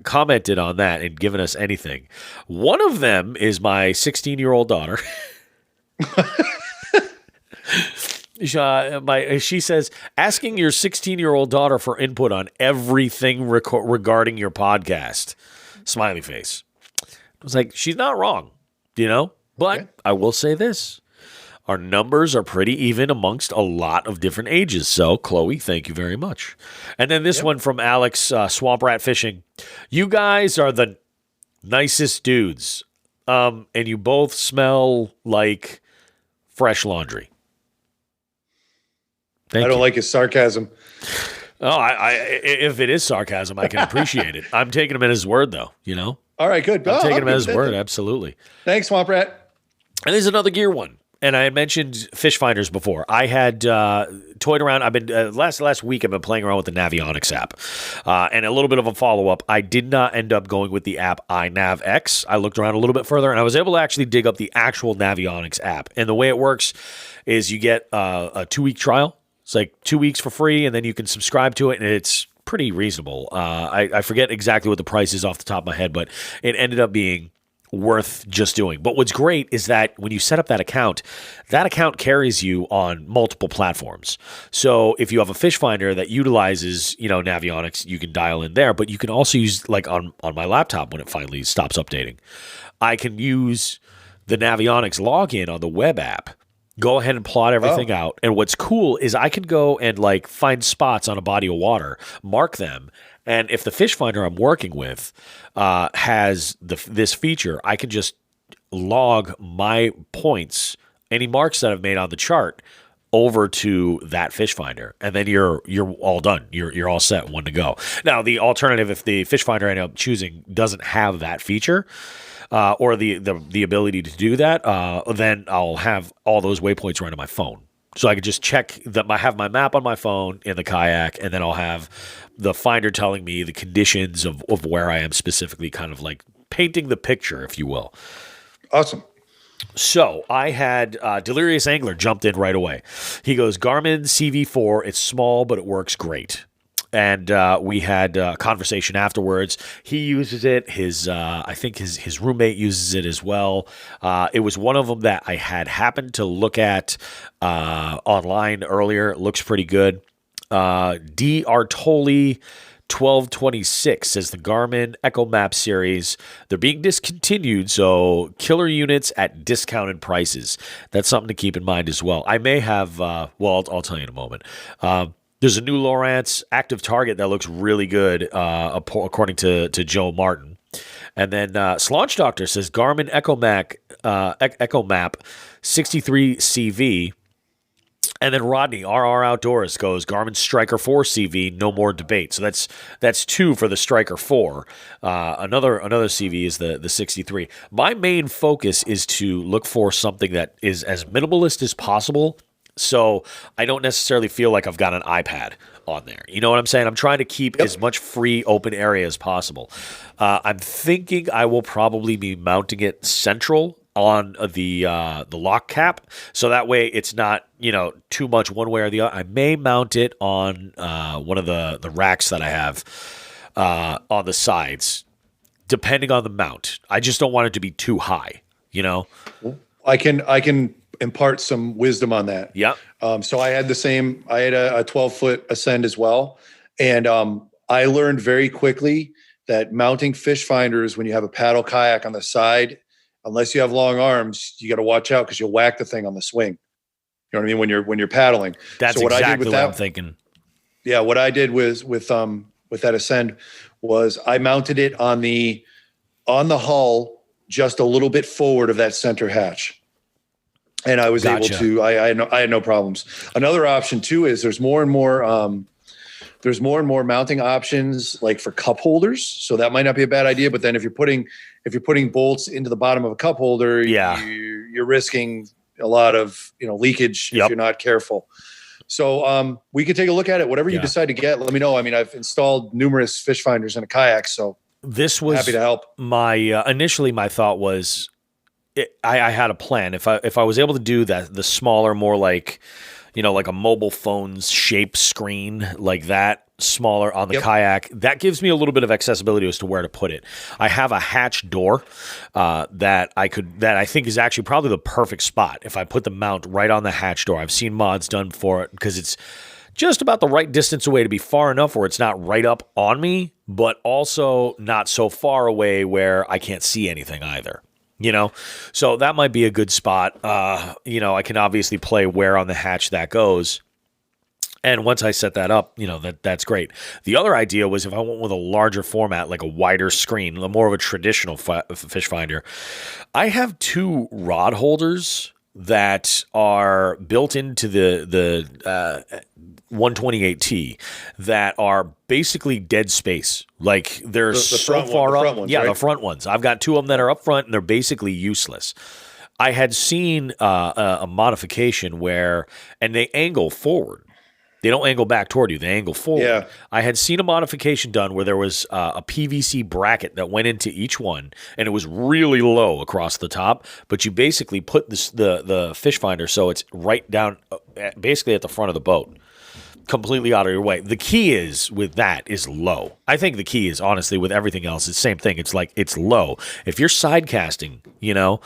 commented on that and given us anything. One of them is my 16-year-old daughter. She says, asking your 16-year-old daughter for input on everything regarding your podcast. Smiley face. I was like, she's not wrong, But okay. I will say this. Our numbers are pretty even amongst a lot of different ages. So, Chloe, thank you very much. And then this one from Alex, Swamp Rat Fishing. You guys are the nicest dudes. And you both smell like fresh laundry.
I don't like his sarcasm.
Oh, if it is sarcasm, I can appreciate it. I'm taking him at his word, though,
All right, good.
I'm taking him at his word, absolutely.
Thanks, Swamp Rat.
And there's another gear one. And I had mentioned fish finders before. I had toyed around. I've been last week. I've been playing around with the Navionics app, and a little bit of a follow up. I did not end up going with the app iNavX. I looked around a little bit further, and I was able to actually dig up the actual Navionics app. And the way it works is you get a 2-week trial. It's like 2 weeks for free, and then you can subscribe to it, and it's pretty reasonable. I forget exactly what the price is off the top of my head, but it ended up being worth just doing. But what's great is that when you set up that account carries you on multiple platforms. So if you have a fish finder that utilizes, Navionics, you can dial in there, but you can also use, like on my laptop when it finally stops updating, I can use the Navionics login on the web app, go ahead and plot everything out. And what's cool is I can go and like find spots on a body of water, mark them, and if the fish finder I'm working with has this feature, I can just log my points, any marks that I've made on the chart, over to that fish finder, and then you're all done. You're all set, one to go. Now, the alternative, if the fish finder I end up choosing doesn't have that feature, or the ability to do that, then I'll have all those waypoints right on my phone. So I could just check that I have my map on my phone in the kayak, and then I'll have the finder telling me the conditions of where I am specifically, kind of like painting the picture, if you will.
Awesome.
So I had Delirious Angler jumped in right away. He goes, Garmin CV4, it's small, but it works great. And we had a conversation afterwards. He uses it. I think his roommate uses it as well. It was one of them that I had happened to look at online earlier. It looks pretty good. D. Artoli 1226 says the Garmin Echo Map series, they're being discontinued, so killer units at discounted prices. That's something to keep in mind as well. I may have, I'll tell you in a moment. There's a new Lowrance active target that looks really good, according to Joe Martin. And then Slaunch Doctor says Garmin Echo Map 63 CV. And then Rodney, RR Outdoors, goes Garmin Striker 4 CV, no more debate. So that's 2 for the Striker 4. Another CV is the 63. My main focus is to look for something that is as minimalist as possible, so I don't necessarily feel like I've got an iPad on there. You know what I'm saying? I'm trying to keep as much free open area as possible. I'm thinking I will probably be mounting it central on the lock cap, so that way it's not too much one way or the other. I may mount it on one of the racks that I have on the sides, depending on the mount. I just don't want it to be too high.
I can impart some wisdom on that.
Yeah.
So I had I had a 12-foot Ascend as well, and I learned very quickly that mounting fish finders when you have a paddle kayak on the side, unless you have long arms, you got to watch out because you'll whack the thing on the swing. You know what I mean? When you're paddling.
That's exactly what I'm thinking.
Yeah, what I did with that Ascend was I mounted it on the hull just a little bit forward of that center hatch. And I was able to, I had no problems. Another option too is there's more and more mounting options like for cup holders. So that might not be a bad idea. But then if you're putting bolts into the bottom of a cup holder, you're risking a lot of leakage if you're not careful. So we could take a look at it. Whatever you decide to get, let me know. I mean, I've installed numerous fish finders in a kayak, so
this was
happy to help.
My initially my thought was, I had a plan. If I was able to do that, the smaller, more like a mobile phone's shape screen, like that, smaller on the kayak, that gives me a little bit of accessibility as to where to put it. I have a hatch door that I think is actually probably the perfect spot if I put the mount right on the hatch door. I've seen mods done for it because it's just about the right distance away to be far enough where it's not right up on me, but also not so far away where I can't see anything either. So that might be a good spot. I can obviously play where on the hatch that goes. And once I set that up, that's great. The other idea was if I went with a larger format, like a wider screen, more of a traditional fish finder. I have 2 rod holders that are built into the 128T that are basically dead space. Like they're so far up. Ones, right? The front ones. I've got 2 of them that are up front and they're basically useless. I had seen a modification and they angle forward. They don't angle back toward you. They angle forward. Yeah. I had seen a modification done where there was a PVC bracket that went into each one, and it was really low across the top. But you basically put the fish finder so it's right down, basically at the front of the boat, completely out of your way. The key is low. I think the key is honestly with everything else, it's the same thing. It's like it's low. If you're side casting, you don't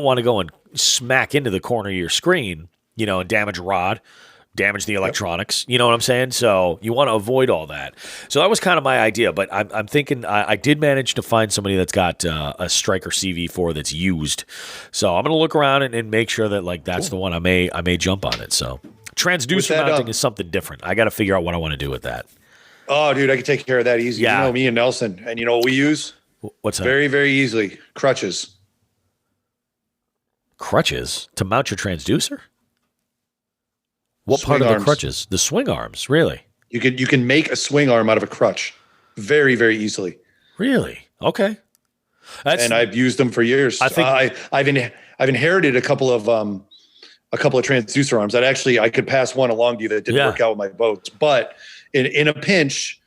want to go and smack into the corner of your screen, and damage a rod. Damage the electronics, you know what I'm saying? So you want to avoid all that. So that was kind of my idea, but I'm thinking I did manage to find somebody that's got a Striker CV4 that's used. So I'm going to look around and make sure that that's the one I may jump on it. So transducer mounting is something different. I got to figure out what I want to do with that.
Oh, dude, I can take care of that easy. Yeah. Me and Nelson, and what we use?
What's that?
Very, very easily. Crutches.
Crutches to mount your transducer? What
Swing
part of the
arms.
crutches? The swing arms, really?
You can make a swing arm out of a crutch very, very easily.
Really? Okay.
And I've used them for years.
I think
I've inherited a couple of transducer arms that actually I could pass one along to you that didn't work out with my boats. But in a pinch,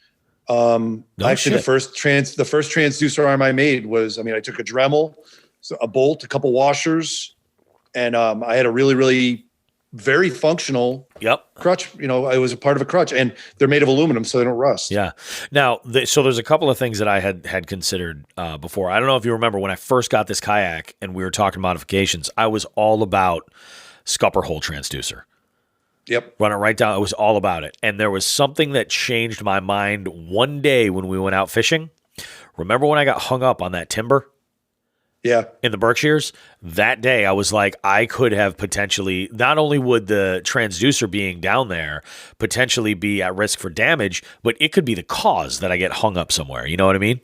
the first transducer arm I made was, I took a Dremel, a bolt, a couple washers, and I had a really, really very functional crutch. It was a part of a crutch, and they're made of aluminum, so they don't rust.
Yeah. Now, so there's a couple of things that I had considered before. I don't know if you remember when I first got this kayak and we were talking modifications, I was all about scupper hole transducer.
Yep.
Run it right down. I was all about it. And there was something that changed my mind one day when we went out fishing. Remember when I got hung up on that timber?
Yeah.
In the Berkshires, that day I was like, I could have potentially, not only would the transducer being down there potentially be at risk for damage, but it could be the cause that I get hung up somewhere. You know what I mean?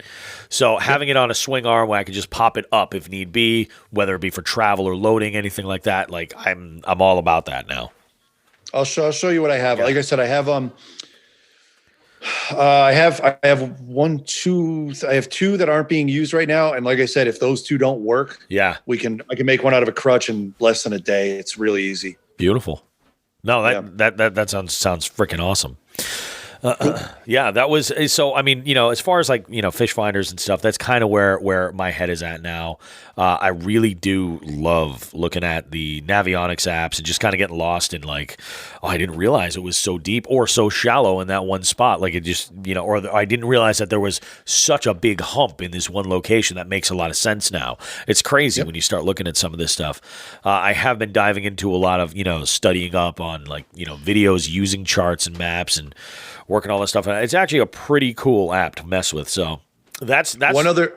So having it on a swing arm where I could just pop it up if need be, whether it be for travel or loading, anything like that, like I'm all about that now.
I'll show you what I have. Yeah. Like I said, I have I have two that aren't being used right now. And like I said, if those two don't work, I can make one out of a crutch in less than a day. It's really easy.
Beautiful. No, that sounds freaking awesome. That was so. I mean, as far as like fish finders and stuff, that's kind of where my head is at now. I really do love looking at the Navionics apps and just kind of getting lost in like, I didn't realize it was so deep or so shallow in that one spot. Like it just I didn't realize that there was such a big hump in this one location. That makes a lot of sense now. It's crazy when you start looking at some of this stuff. I have been diving into a lot of studying up on like videos using charts and maps and working all this stuff. It's actually a pretty cool app to mess with. So that's
one other.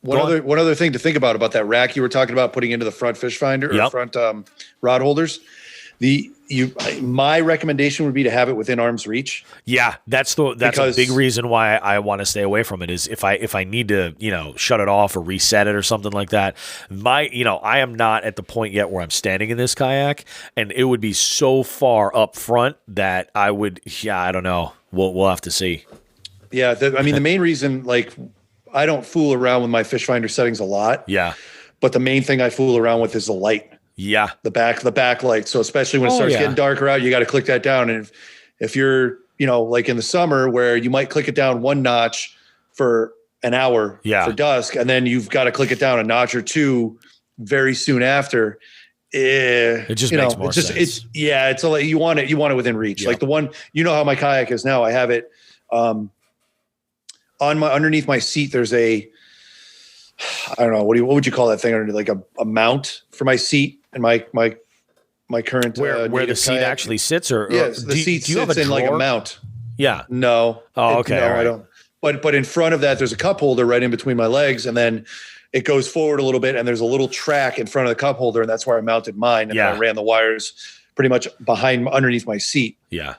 One other thing to think about that rack you were talking about putting into the front fish finder or front rod holders. My recommendation would be to have it within arm's reach.
Yeah, that's a big reason why I want to stay away from it. Is if I need to shut it off or reset it or something like that. I am not at the point yet where I'm standing in this kayak, and it would be so far up front that I would. Yeah, I don't know. We'll have to see.
Yeah, the main reason, like, I don't fool around with my fish finder settings a lot.
Yeah,
but the main thing I fool around with is the light.
Yeah,
the back light. So especially when it starts getting darker out, you got to click that down. And if you're like in the summer where you might click it down one notch for an hour for dusk, and then you've got to click it down a notch or two very soon after.
It just makes more sense.
It's you want it within reach. Yeah. Like the one, how my kayak is now. I have it on underneath my seat. There's I don't know, what would you call that thing underneath? Like a mount for my seat and my current
where the seat actually sits, or
yes, the seat sits in like a mount.
Yeah.
No.
Oh, okay.
No, right. I don't. But in front of that, there's a cup holder right in between my legs, and then it goes forward a little bit, and there's a little track in front of the cup holder, and that's where I mounted mine. And I ran the wires pretty much underneath my seat.
Yeah.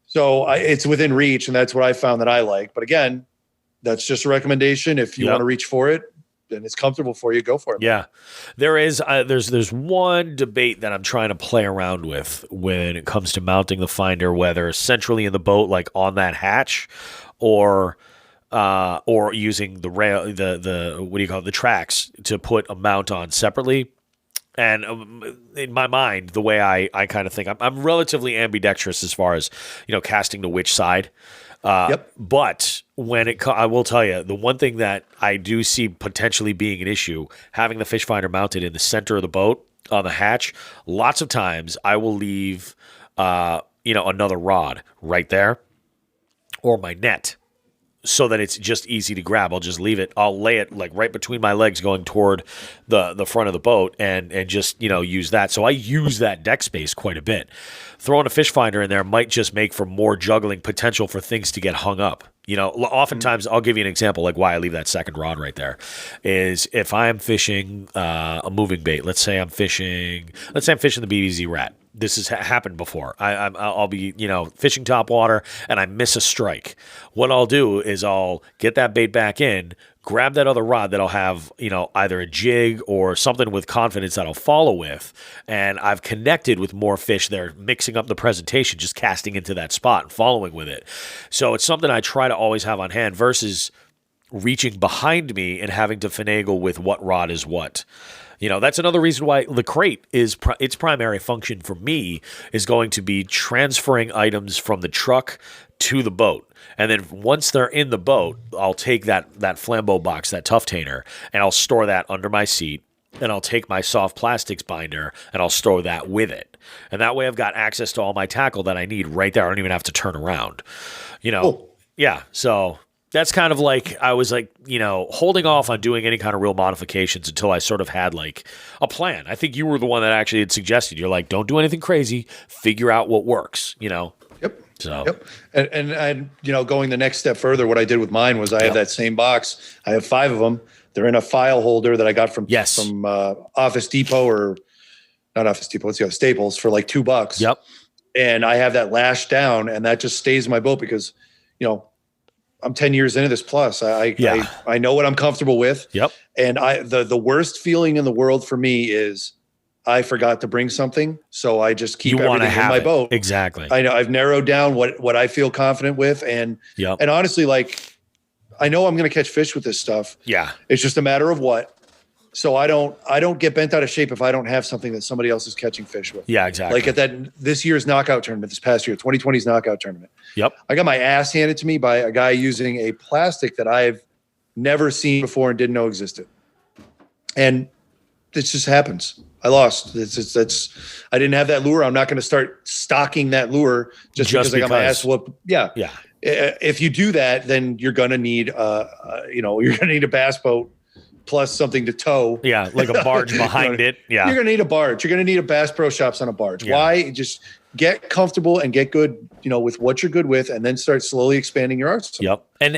So it's within reach, and that's what I found that I like. But again, that's just a recommendation. If you want to reach for it, and it's comfortable for you, go for it.
Yeah. There's one debate that I'm trying to play around with when it comes to mounting the finder, whether centrally in the boat, like on that hatch, or using the rail, the tracks to put a mount on separately. And in my mind, the way I kind of think, I'm relatively ambidextrous as far as, casting to which side. But when I will tell you, the one thing that I do see potentially being an issue, having the fish finder mounted in the center of the boat on the hatch, lots of times I will leave, another rod right there, or my net, so that it's just easy to grab. I'll just leave it. I'll lay it like right between my legs going toward the front of the boat and just, use that. So I use that deck space quite a bit. Throwing a fish finder in there might just make for more juggling potential for things to get hung up. Oftentimes I'll give you an example, like why I leave that second rod right there is if I'm fishing a moving bait, let's say I'm fishing the BBZ rat. This has happened before. I'll be, fishing top water and I miss a strike. What I'll do is I'll get that bait back in, grab that other rod that I'll have, either a jig or something with confidence that I'll follow with. And I've connected with more fish there, mixing up the presentation, just casting into that spot and following with it. So it's something I try to always have on hand versus reaching behind me and having to finagle with what rod is what. That's another reason why the crate is its primary function for me is going to be transferring items from the truck to the boat. And then once they're in the boat, I'll take that Flambeau box, that Tufftainer, and I'll store that under my seat. And I'll take my soft plastics binder and I'll store that with it. And that way I've got access to all my tackle that I need right there. I don't even have to turn around.
Cool.
Yeah. So that's kind of like, I was like, holding off on doing any kind of real modifications until I sort of had like a plan. I think you were the one that actually had suggested, you're like, don't do anything crazy, figure out what works,
Yep.
So,
yep. And going the next step further, what I did with mine was I have that same box. I have 5 of them. They're in a file holder that I got from Office Depot or not Office Depot. Let's go Staples for like $2.
Yep.
And I have that lashed down and that just stays in my boat because, I'm 10 years into this plus. I know what I'm comfortable with.
Yep.
And the worst feeling in the world for me is I forgot to bring something. So I just keep everything in my boat.
Exactly.
I know I've narrowed down what I feel confident with. And honestly, like I know I'm going to catch fish with this stuff.
Yeah.
It's just a matter of what. So I don't get bent out of shape if I don't have something that somebody else is catching fish with.
Yeah, exactly.
Like at this year's knockout tournament, this past year, 2020's knockout tournament.
Yep.
I got my ass handed to me by a guy using a plastic that I've never seen before and didn't know existed. And it just happens. I lost. I didn't have that lure. I'm not going to start stocking that lure just because I got my ass whooped. Yeah.
Yeah.
If you do that, then you're going to need a bass boat plus something to tow.
Yeah, like a barge behind it. Yeah.
You're going to need a barge. You're going to need a Bass Pro Shops on a barge. Yeah. Why? Just get comfortable and get good, with what you're good with, and then start slowly expanding your arsenal.
Yep. And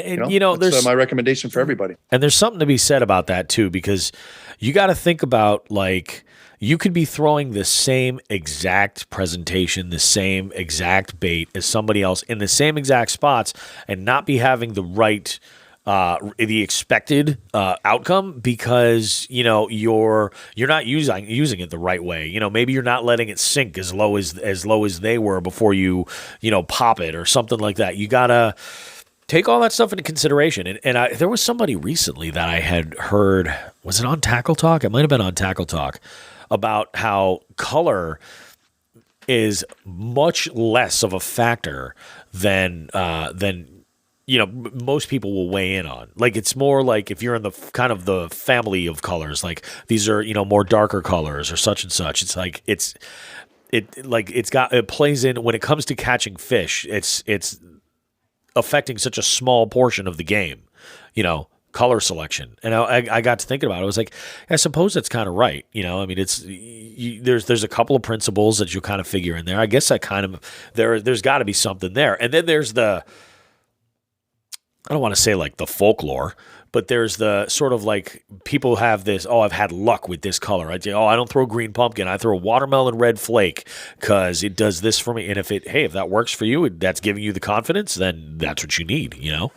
that's my recommendation for everybody.
And there's something to be said about that too, because you got to think about like you could be throwing the same exact presentation, the same exact bait as somebody else in the same exact spots and not be having the right the expected outcome because you're not using it the right way. Maybe you're not letting it sink as low as they were before you pop it or something like that. You gotta take all that stuff into consideration. And there was somebody recently that I had heard, was it on Tackle Talk? It might have been on Tackle Talk, about how color is much less of a factor than most people will weigh in on. Like, it's more like if you're in the kind of the family of colors, like these are, more darker colors or such and such. It's like, it plays in when it comes to catching fish. It's affecting such a small portion of the game, color selection. And I got to thinking about it. I was like, I suppose that's kind of right. I mean, there's a couple of principles that you kind of figure in there. I guess there's got to be something there. And then there's I don't want to say like the folklore, but there's the sort of like people have this, I've had luck with this color. I don't throw green pumpkin. I throw watermelon red flake because it does this for me. And if that works for you, that's giving you the confidence, then that's what you need,
Yep.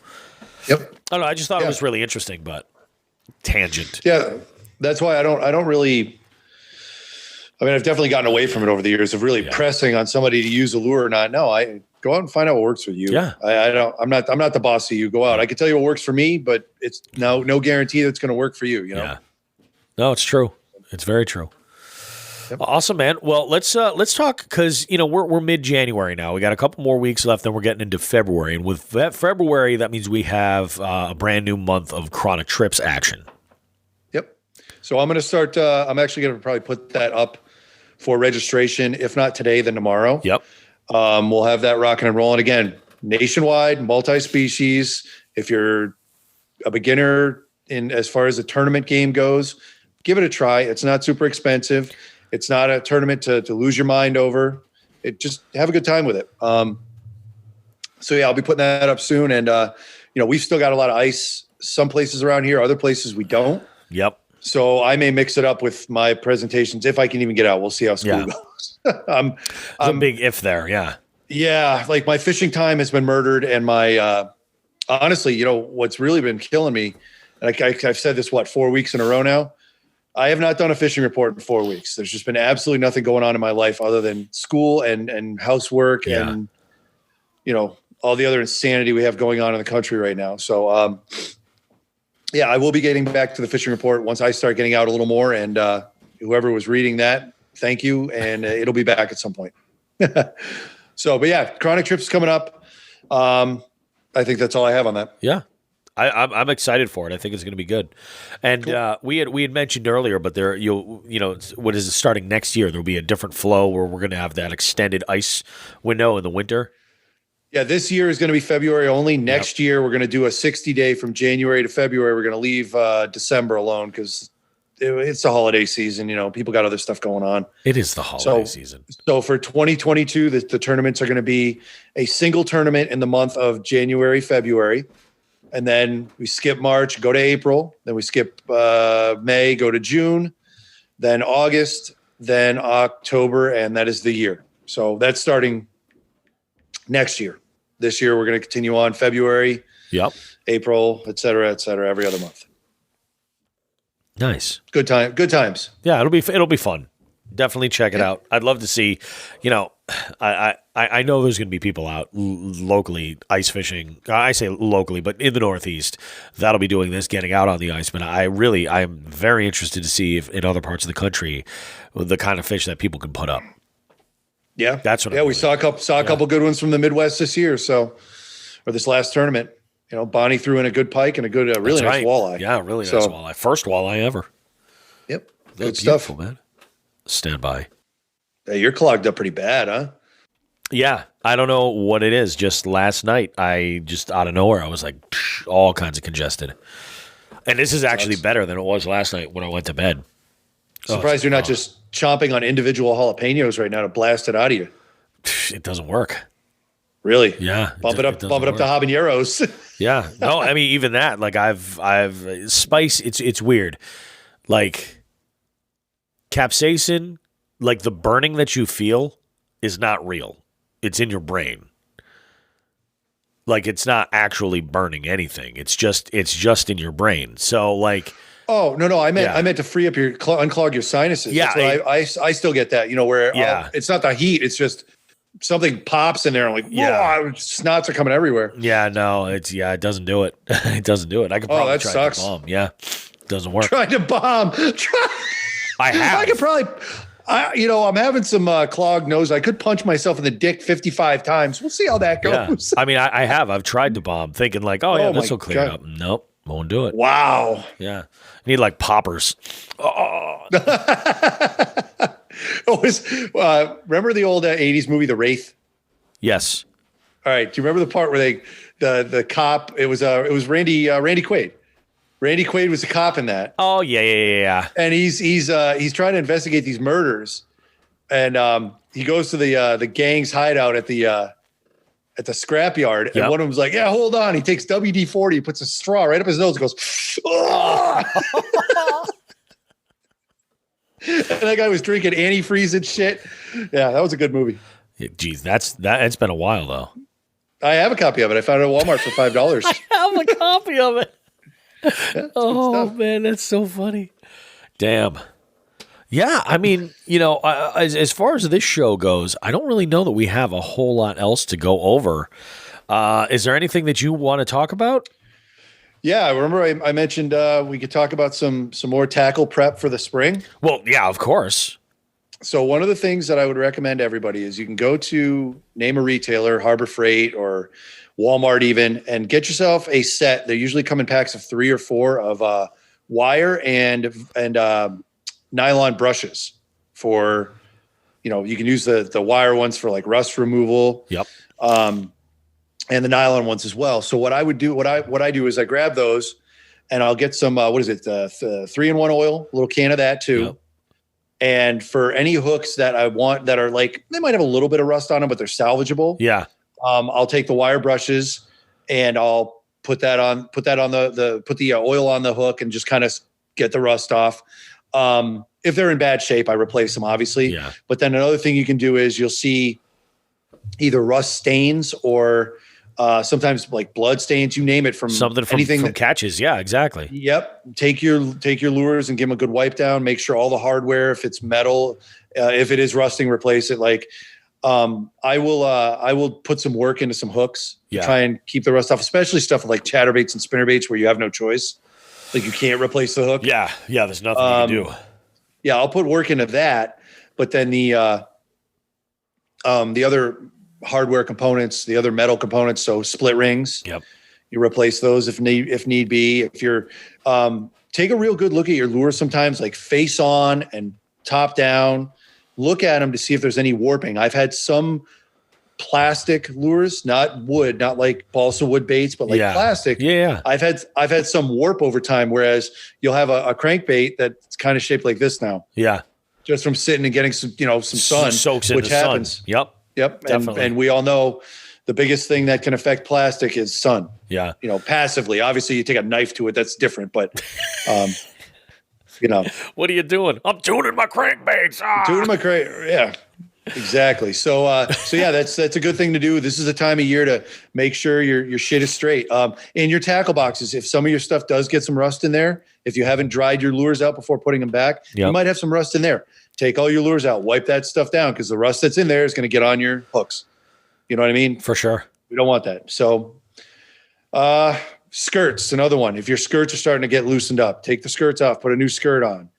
I don't know. I just thought it was really interesting, but tangent.
Yeah. That's why I don't really, I've definitely gotten away from it over the years of really pressing on somebody to use a lure or not. No, I go out and find out what works for you.
Yeah.
I'm not the boss of you. Go out. I can tell you what works for me, but it's no guarantee that's going to work for you.
Yeah. No, it's true. It's very true. Yep. Awesome, man. Well, let's talk because we're mid-January now. We got a couple more weeks left, then we're getting into February, and with that February, that means we have a brand new month of Chronic Trips action.
Yep. So I'm going to start. I'm actually going to probably put that up for registration. If not today, then tomorrow.
Yep.
We'll have that rocking and rolling again, nationwide, multi-species. If you're a beginner in as far as the tournament game goes, give it a try. It's not super expensive. It's not a tournament to lose your mind over. Just have a good time with it. So yeah, I'll be putting that up soon. And we've still got a lot of ice. Some places around here, other places we don't.
Yep.
So I may mix it up with my presentations if I can even get out. We'll see how school goes.
There's a big if there. Yeah.
Yeah. Like my fishing time has been murdered. And my, honestly, what's really been killing me and I've said this, 4 weeks in a row now. I have not done a fishing report in 4 weeks. There's just been absolutely nothing going on in my life other than school and housework and, all the other insanity we have going on in the country right now. So, I will be getting back to the fishing report once I start getting out a little more. And whoever was reading that, thank you. And it'll be back at some point. So, but yeah, Chronic Trip's coming up. I think that's all I have on that.
Yeah. I'm excited for it. I think it's going to be good. And cool. we had mentioned earlier, but what is it, starting next year? There'll be a different flow where we're going to have that extended ice window in the winter.
Yeah, this year is going to be February only. Next year, we're going to do a 60-day from January to February. We're going to leave December alone because it's the holiday season. People got other stuff going on.
It is the holiday season.
So for 2022, the tournaments are going to be a single tournament in the month of January, February. And then we skip March, go to April. Then we skip May, go to June. Then August, then October, and that is the year. So that's starting next year. This year, we're going to continue on February, April, et cetera, every other month.
Nice.
Good times.
Yeah, it'll be fun. Definitely check it out. I'd love to see, I know there's going to be people out locally ice fishing. I say locally, but in the Northeast that'll be doing this, getting out on the ice. But I'm very interested to see if in other parts of the country, the kind of fish that people can put up.
Yeah.
That's what
we saw a couple good ones from the Midwest this year. Or this last tournament, Bonnie threw in a good pike and a good, really nice walleye.
Yeah. Really nice walleye. First walleye ever.
Yep. Good stuff,
man. Stand by.
Hey, you're clogged up pretty bad, huh?
Yeah. I don't know what it is. Just last night, I just out of nowhere, I was like all kinds of congested. And this is actually better than it was last night when I went to bed.
Surprised you're not just chomping on individual jalapenos right now to blast it out of you.
It doesn't work.
Really?
Yeah.
Bump it up to habaneros.
Yeah. No, I mean, even that, like I've spice. It's weird. Like capsaicin, like the burning that you feel is not real. It's in your brain. Like it's not actually burning anything. It's just in your brain. So like.
Oh, no. I meant to free up unclog your sinuses.
Yeah.
I still get that, where it's not the heat. It's just something pops in there. I'm like, snots are coming everywhere.
Yeah, no, it doesn't do it. It doesn't do it. I could probably try
sucks.
to bomb. Yeah, it doesn't work.
Trying to bomb.
I have.
I could probably, I'm having some clogged nose. I could punch myself in the dick 55 times. We'll see how that goes.
Yeah. I mean, I have. I've tried to bomb thinking like, this will clear it up. Nope. Won't do it.
Wow.
Yeah. You need like poppers.
Oh. Remember the old 80s movie, The Wraith?
Yes.
All right. Do you remember the part where the cop, it was Randy Quaid. Randy Quaid was the cop in that.
Oh, yeah.
And he's trying to investigate these murders. And he goes to the gang's hideout at the scrapyard, and one of them's like, "Yeah, hold on." He takes WD-40, he puts a straw right up his nose, and goes, "Oh!" And that guy was drinking antifreeze and shit. Yeah, that was a good movie.
Geez, it's been a while though.
I have a copy of it. I found it at Walmart for $5.
I have a copy of it. Oh man, that's so funny. Damn. Yeah, I mean, as far as this show goes, I don't really know that we have a whole lot else to go over. Is there anything that you want to talk about?
Yeah, remember I mentioned we could talk about some more tackle prep for the spring?
Well, yeah, of course.
So one of the things that I would recommend everybody is you can go to name a retailer, Harbor Freight or Walmart even, and get yourself a set. They usually come in packs of 3 or 4 of wire and nylon brushes for, you can use the wire ones for like rust removal.
Yep.
And the nylon ones as well. So what I would do, what I do is I grab those and I'll get some, 3-in-1 oil, a little can of that too. Yep. And for any hooks that I want that are like, they might have a little bit of rust on them, but they're salvageable.
Yeah.
I'll take the wire brushes and I'll put the oil on the hook and just kind of get the rust off. If they're in bad shape, I replace them obviously.
Yeah.
But then another thing you can do is you'll see either rust stains or sometimes like blood stains, you name it, from
something from,
anything
from catches. Yeah, exactly.
Yep. Take your lures and give them a good wipe down. Make sure all the hardware, if it's metal, if it is rusting, replace it. Like, I will put some work into some hooks to try and keep the rust off, especially stuff like chatterbaits and spinnerbaits where you have no choice. Like you can't replace the hook.
Yeah. There's nothing you can do.
Yeah, I'll put work into that. But then the other hardware components, the other metal components, so split rings.
Yep.
You replace those if need be. If you're take a real good look at your lures sometimes, like face on and top down. Look at them to see if there's any warping. I've had some plastic lures, not wood, not like balsa wood baits, but like plastic.
Yeah.
I've had some warp over time, whereas you'll have a crankbait that's kind of shaped like this now.
Yeah.
Just from sitting and getting some sun,
soaks in
which
the
happens.
Sun. Yep. Definitely.
And we all know the biggest thing that can affect plastic is sun.
Yeah.
Passively. Obviously, you take a knife to it, that's different. But,
what are you doing? I'm tuning my crankbaits.
Tuning my crank. Yeah, exactly. So yeah, that's a good thing to do. This is a time of year to make sure your shit is straight. In your tackle boxes, if some of your stuff does get some rust in there, if you haven't dried your lures out before putting them back, you might have some rust in there. Take all your lures out, wipe that stuff down, because the rust that's in there is going to get on your hooks. You know what I mean? For
sure.
We don't want that. So, skirts, another one. If your skirts are starting to get loosened up, take the skirts off, put a new skirt on.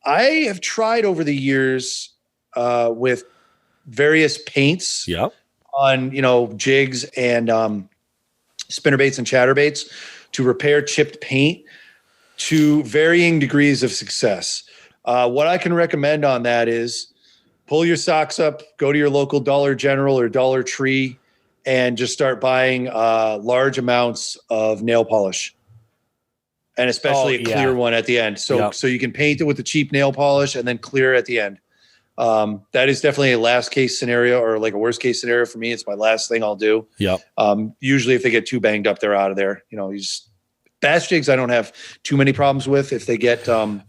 I have tried over the years with various paints on, jigs and spinnerbaits and chatterbaits to repair chipped paint to varying degrees of success. What I can recommend on that is pull your socks up, go to your local Dollar General or Dollar Tree, and just start buying large amounts of nail polish, and especially a clear one at the end. So you can paint it with the cheap nail polish and then clear at the end. That is definitely a last case scenario, or like a worst case scenario for me. It's my last thing I'll do. Usually if they get too banged up, they're out of there. Bass jigs I don't have too many problems with. If they get the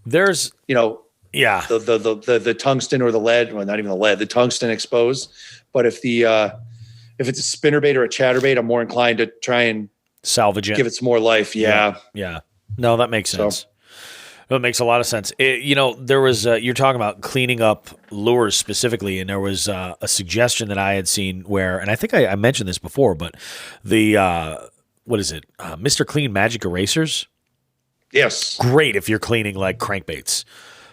tungsten or the lead, well, not even the lead, the tungsten exposed. But if it's a spinnerbait or a chatterbait, I'm more inclined to try and
salvage it,
give it some more life. Yeah.
No, that makes sense. That makes a lot of sense. There was you're talking about cleaning up lures specifically, and there was a suggestion that I had seen where, and I think I mentioned this before, but the what is it, Mr. Clean Magic Erasers?
Yes,
great if you're cleaning like crankbaits.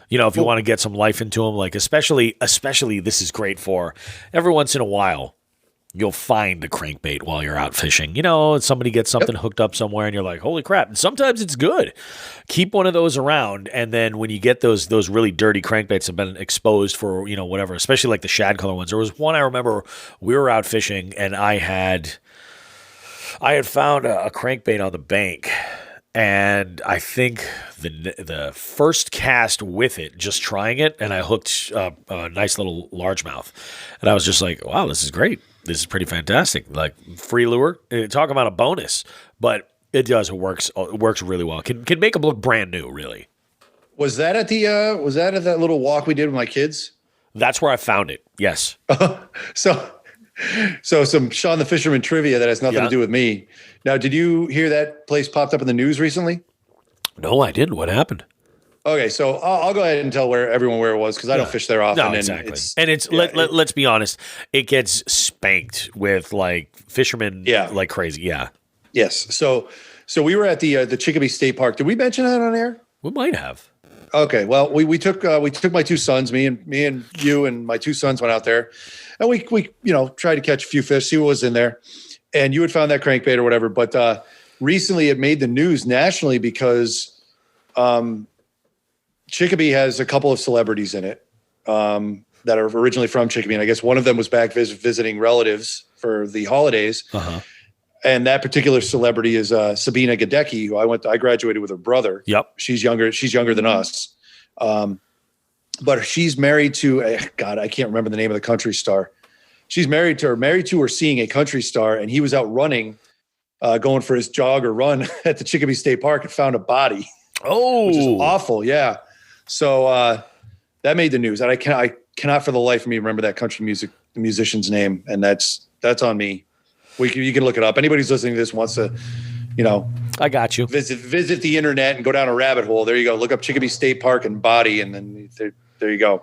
If you want to get some life into them, like especially this is great for every once in a while. You'll find a crankbait while you're out fishing. Somebody gets something hooked up somewhere and you're like, holy crap. And sometimes it's good. Keep one of those around. And then when you get those really dirty crankbaits have been exposed for, whatever, especially like the shad color ones. There was one I remember we were out fishing and I had found a crankbait on the bank. And I think the first cast with it, just trying it, and I hooked a nice little largemouth. And I was just like, wow, this is great. This is pretty fantastic. Like free lure. Talk about a bonus, but it does. It works really well. Can make them look brand new, really.
Was that at that little walk we did with my kids?
That's where I found it. Yes.
So some Sean the Fisherman trivia that has nothing to do with me. Now, did you hear that place popped up in the news recently?
No, I didn't. What happened?
Okay, so I'll go ahead and tell everyone where it was, because I don't fish there often.
No, exactly. Let's be honest, it gets spanked with like fishermen like crazy. Yeah.
Yes. So we were at the Chicopee State Park. Did we mention that on air?
We might have.
Okay. Well, we took my two sons, me and you and my two sons went out there, and we tried to catch a few fish, see what was in there. And you had found that crankbait or whatever, but recently it made the news nationally because Chicopee has a couple of celebrities in it that are originally from Chicopee, and I guess one of them was back visiting relatives for the holidays. And that particular celebrity is Sabina Gadecki, who I graduated with her brother.
Yep,
she's younger than us, but she's married to God, I can't remember the name of the country star. She's married to or seeing a country star, and he was out running, going for his jog or run at the Chicopee State Park and found a body.
Oh,
which is awful. Yeah. So that made the news, and I cannot for the life of me remember that country musician's name, and that's on me. You can look it up. Anybody who's listening to this wants to,
I got you.
Visit the internet and go down a rabbit hole. There you go. Look up Chicopee State Park and Body, and then there you go.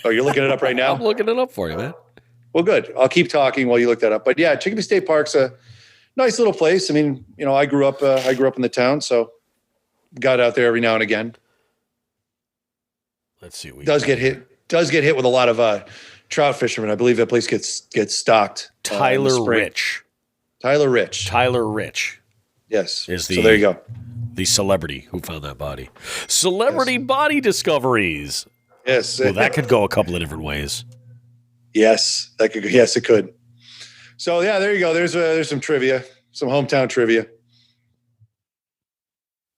Oh, you're looking it up right now?
I'm looking it up for you, man.
Well, good. I'll keep talking while you look that up. But yeah, Chicopee State Park's a nice little place. I mean, I grew up in the town, so got out there every now and again.
Let's see.
Does get hit with a lot of trout fishermen. I believe that place gets stocked.
Tyler Rich.
Tyler Rich. Yes. So there you go.
The celebrity who found that body. Celebrity body discoveries.
Yes.
Well, that could go a couple of different ways.
Yes, it could. So yeah, there you go. There's some trivia, some hometown trivia.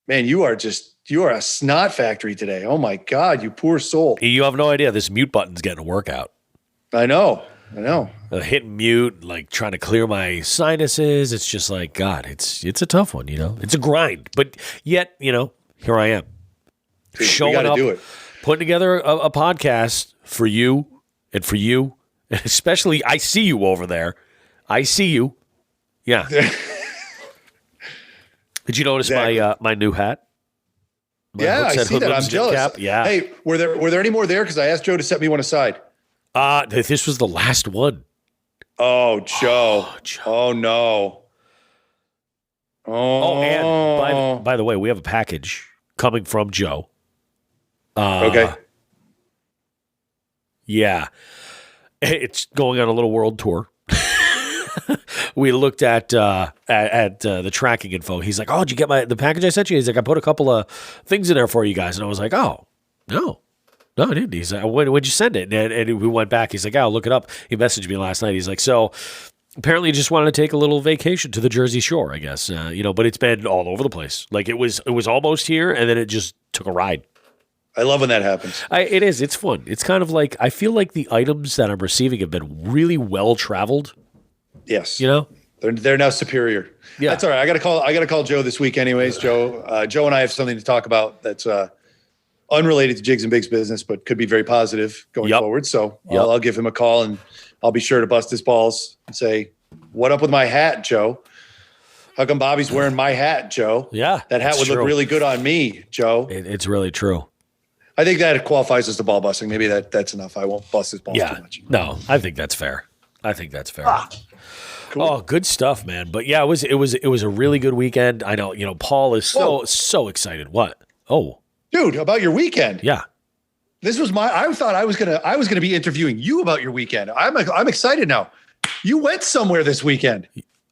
Man, you are a snot factory today. Oh my God, you poor soul.
You have no idea. This mute button's getting a workout.
I know.
Hitting mute, like trying to clear my sinuses. It's just like, God, it's a tough one, It's a grind. But yet, here I am.
Dude,
showing up,
do it.
Putting together a podcast for you. And especially, I see you over there. I see you. Yeah. Did you notice my new hat?
I see that. I'm jealous.
Cap? Yeah.
Hey, were there any more there? Because I asked Joe to set me one aside.
This was the last one.
Oh, Joe. Oh no.
Oh, and by the way, we have a package coming from Joe.
Okay.
Yeah. It's going on a little world tour. We looked at the tracking info. He's like, "Oh, did you get the package I sent you?" He's like, "I put a couple of things in there for you guys." And I was like, "Oh, no, I didn't." He's like, "When'd you send it?" And we went back. He's like, "I'll look it up." He messaged me last night. He's like, "So apparently, you just wanted to take a little vacation to the Jersey Shore, I guess." But it's been all over the place. Like it was almost here, and then it just took a ride.
I love when that happens.
It is. It's fun. It's kind of like I feel like the items that I'm receiving have been really well traveled.
Yes.
They're
now superior.
Yeah.
That's all right. I got to call Joe this week anyways. Joe and I have something to talk about that's unrelated to Jigs and Bigs business, but could be very positive going forward. So I'll give him a call and I'll be sure to bust his balls and say, "What up with my hat, Joe? How come Bobby's wearing my hat, Joe?
Yeah.
That hat would look really good on me, Joe."
It's really true.
I think that qualifies as the ball busting. Maybe that's enough. I won't bust his balls too much.
No, I think that's fair.
Cool.
Oh, good stuff, man. But yeah, it was a really good weekend. I know, Paul is so excited. What? Oh,
dude, about your weekend.
Yeah.
This was I thought I was gonna be interviewing you about your weekend. I'm excited now. You went somewhere this weekend.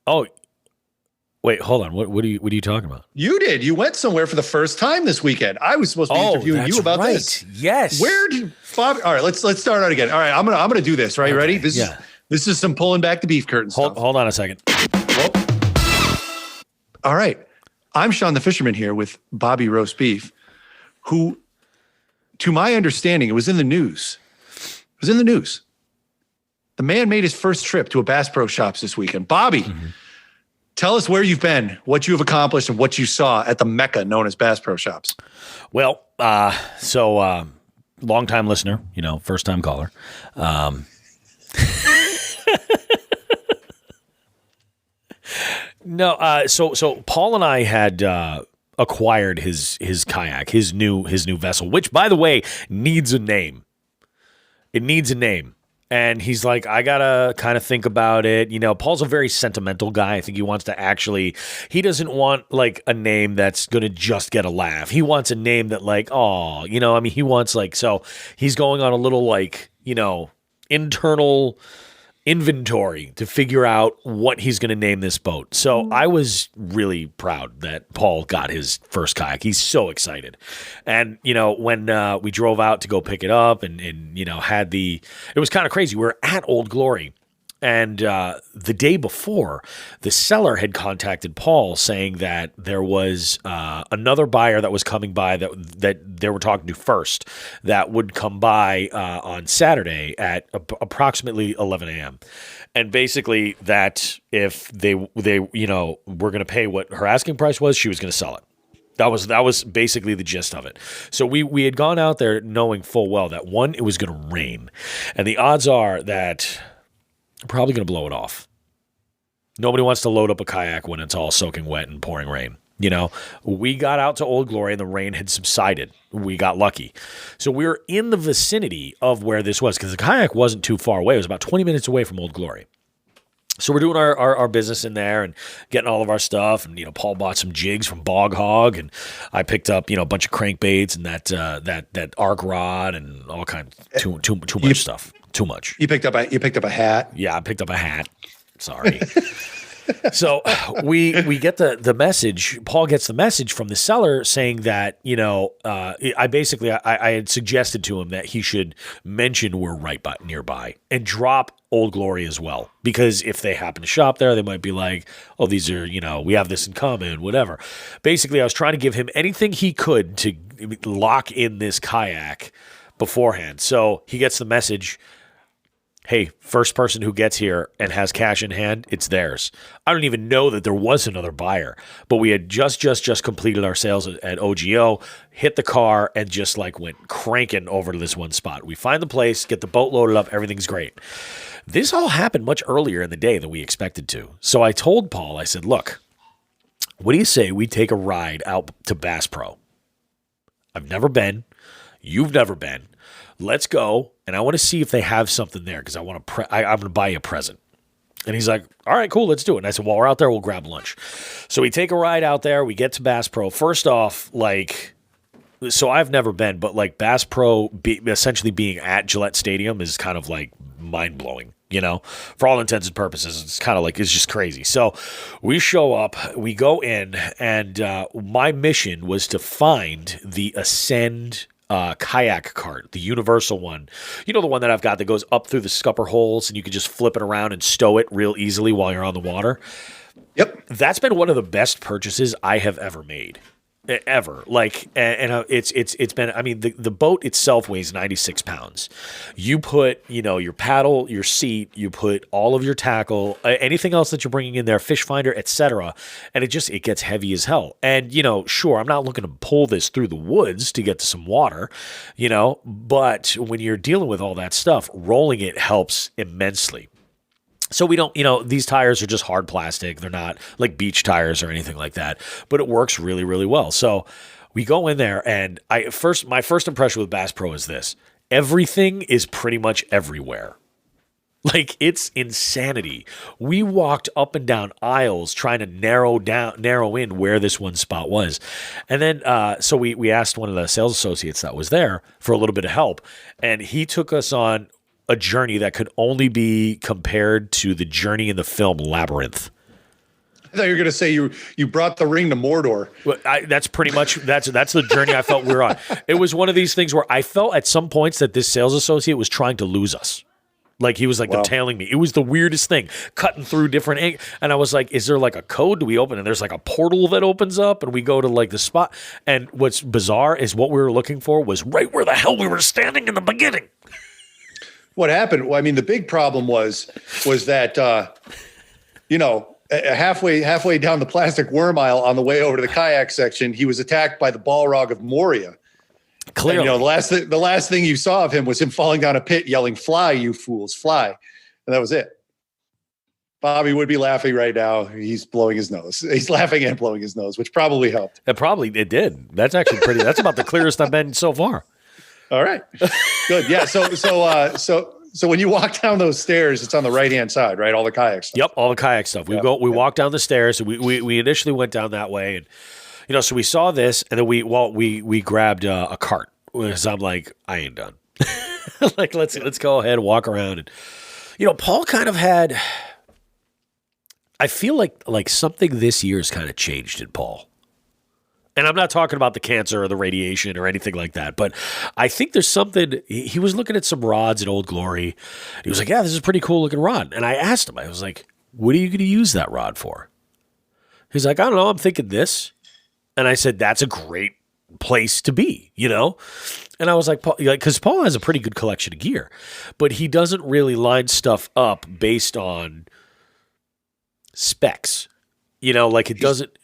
Oh, wait, hold on. What are you talking about?
You did. You went somewhere for the first time this weekend. I was supposed to be interviewing you about this.
Yes.
Where did Bob? All right, let's start out again. All right, I'm gonna do this. Right, ready? This is some pulling back the beef curtain stuff.
Hold on a second.
All right, I'm Sean the Fisherman here with Bobby Roast Beef, who, to my understanding, it was in the news. The man made his first trip to a Bass Pro Shops this weekend. Bobby, tell us where you've been, what you have accomplished, and what you saw at the Mecca known as Bass Pro Shops.
Well, long-time listener, first-time caller. No, so Paul and I had acquired his kayak, his new vessel, which, by the way, needs a name. It needs a name. And he's like, I gotta kind of think about it. Paul's a very sentimental guy. I think he wants to he doesn't want like a name that's gonna just get a laugh. He wants a name that he wants so he's going on a little internal inventory to figure out what he's going to name this boat. So I was really proud that Paul got his first kayak. He's so excited. And, when we drove out to go pick it up and it was kind of crazy. We were at Old Glory. And the day before, the seller had contacted Paul saying that there was another buyer that was coming by that they were talking to first that would come by on Saturday at approximately 11 a.m. And basically that if they were going to pay what her asking price was, she was going to sell it. That was basically the gist of it. So we had gone out there knowing full well that one, it was going to rain. And the odds are that probably going to blow it off. Nobody wants to load up a kayak when it's all soaking wet and pouring rain. You know, we got out to Old Glory and the rain had subsided. We got lucky. So we were in the vicinity of where this was because the kayak wasn't too far away. It was about 20 minutes away from Old Glory. So we're doing our business in there and getting all of our stuff. And, Paul bought some jigs from Bog Hog, and I picked up, a bunch of crankbaits and that arc rod and all kinds too much stuff. Too much.
You picked up a hat.
Yeah, I picked up a hat. Sorry. So we get the message. Paul gets the message from the seller saying that, I had suggested to him that he should mention we're nearby and drop Old Glory as well. Because if they happen to shop there, they might be like, oh, these are, we have this in common, whatever. Basically, I was trying to give him anything he could to lock in this kayak beforehand. So he gets the message, hey, first person who gets here and has cash in hand, it's theirs. I don't even know that there was another buyer, but we had just completed our sales at OGO, hit the car, and just went cranking over to this one spot. We find the place, get the boat loaded up, everything's great. This all happened much earlier in the day than we expected to. So I told Paul, I said, look, what do you say we take a ride out to Bass Pro? I've never been. You've never been. Let's go, and I want to see if they have something there because I'm going to buy you a present. And he's like, all right, cool, let's do it. And I said, while we're out there, we'll grab lunch. So we take a ride out there. We get to Bass Pro. First off, so I've never been, but Bass Pro essentially being at Gillette Stadium is kind of mind-blowing. For all intents and purposes, it's kind of it's just crazy. So we show up, we go in, and my mission was to find the Ascend kayak cart, the universal one. The one that I've got that goes up through the scupper holes and you can just flip it around and stow it real easily while you're on the water.
Yep.
That's been one of the best purchases I have ever made. Ever. It's been, the boat itself weighs 96 pounds. You put, your paddle, your seat, you put all of your tackle, anything else that you're bringing in there, fish finder, etc. And it gets heavy as hell. And, sure, I'm not looking to pull this through the woods to get to some water, but when you're dealing with all that stuff, rolling it helps immensely. So we don't, these tires are just hard plastic. They're not like beach tires or anything like that, but it works really, really well. So we go in there and my first impression with Bass Pro is this: everything is pretty much everywhere. It's insanity. We walked up and down aisles trying to narrow in where this one spot was. And then, so we asked one of the sales associates that was there for a little bit of help. And he took us on a journey that could only be compared to the journey in the film Labyrinth.
I thought you were going to say you brought the ring to Mordor.
Well, that's pretty much that's the journey I felt we were on. It was one of these things where I felt at some points that this sales associate was trying to lose us. He was
Wow.
tailing me. It was the weirdest thing, cutting through different angles. And I was like, is there a code? Do we open? And there's a portal that opens up and we go to the spot. And what's bizarre is what we were looking for was right where the hell we were standing in the beginning.
What happened? Well, the big problem was that, halfway down the plastic worm aisle on the way over to the kayak section, he was attacked by the Balrog of Moria.
Clearly.
And, the last thing you saw of him was him falling down a pit yelling, "Fly, you fools, fly." And that was it. Bobby would be laughing right now. He's blowing his nose. He's laughing and blowing his nose, which probably helped.
It did. That's actually that's about the clearest I've been so far.
All right, good. Yeah. So when you walk down those stairs, it's on the right-hand side, right? All the kayak stuff.
Yep, all the kayak stuff. We walk down the stairs. We initially went down that way, and so we saw this, and then we grabbed a cart. So I'm like, I ain't done. Let's go ahead and walk around, and Paul kind of had. I feel like something this year has kind of changed in Paul. And I'm not talking about the cancer or the radiation or anything like that, but I think there's something. He was looking at some rods at Old Glory. He was like, yeah, this is a pretty cool looking rod. And I asked him, I was like, what are you going to use that rod for? He's like, I don't know. I'm thinking this. And I said, that's a great place to be, And I was like, because Paul has a pretty good collection of gear, but he doesn't really line stuff up based on specs, it doesn't.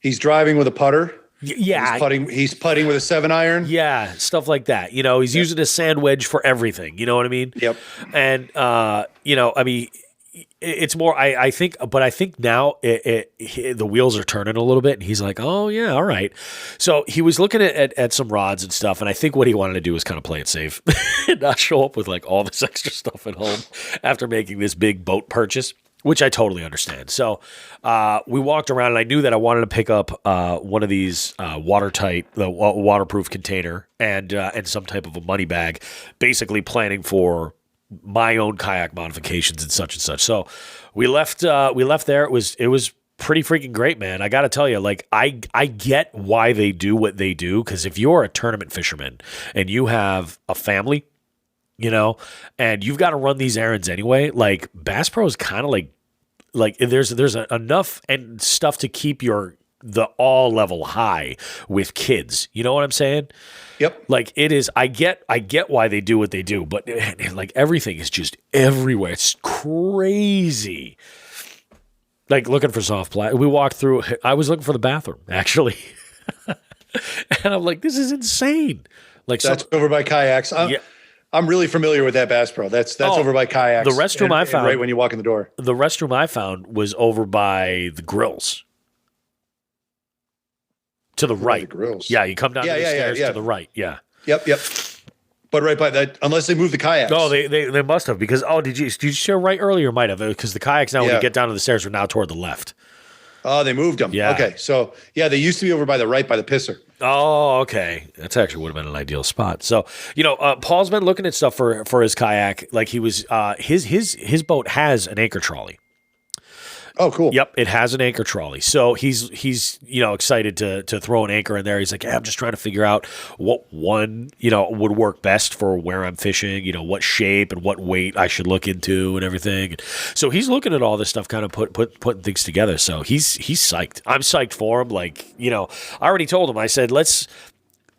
He's driving with a putter.
Yeah.
He's putting with a 7-iron.
Yeah, stuff like that. He's using a sand wedge for everything. You know what I mean?
Yep.
And, it's more. I think, but I think now the wheels are turning a little bit, and he's like, "Oh yeah, all right." So he was looking at some rods and stuff, and I think what he wanted to do was kind of play it safe, and not show up with like all this extra stuff at home after making this big boat purchase, which I totally understand. So we walked around, and I knew that I wanted to pick up one of these watertight, the waterproof container, and some type of a money bag, basically planning for my own kayak modifications and such and such. So we left there. It was pretty freaking great, man. I got to tell you, like, I get why they do what they do. Cause if you're a tournament fisherman and you have a family, you know, and you've got to run these errands anyway, like Bass Pro is kind of like there's enough and stuff to keep the all level high with kids. You know what I'm saying?
Yep.
Like it is, I get why they do what they do, but like everything is just everywhere. It's crazy. Like looking for soft plastic. We walked through, I was looking for the bathroom actually. And I'm like, this is insane. Like
that's over by kayaks. I'm really familiar with that Bass Pro. That's over by kayaks.
The restroom I found
right when you walk in the door.
The restroom I found was over by the grills. To the right.
The grills.
Yeah, you come down the stairs to the right. Yeah.
Yep. But right by that, unless they move the kayaks.
Oh, they must have, because did you share right earlier? Might have, because the kayaks now when you get down to the stairs are now toward the left.
Oh, they moved them.
Yeah.
Okay. So they used to be over by the right by the pisser.
Oh, okay. That's actually would have been an ideal spot. So, Paul's been looking at stuff for his kayak. Like he was his boat has an anchor trolley.
Oh, cool.
Yep, it has an anchor trolley. So he's excited to throw an anchor in there. He's like, I'm just trying to figure out what one, would work best for where I'm fishing, what shape and what weight I should look into and everything. So he's looking at all this stuff, kind of putting things together. So he's psyched. I'm psyched for him. Like, I already told him, I said,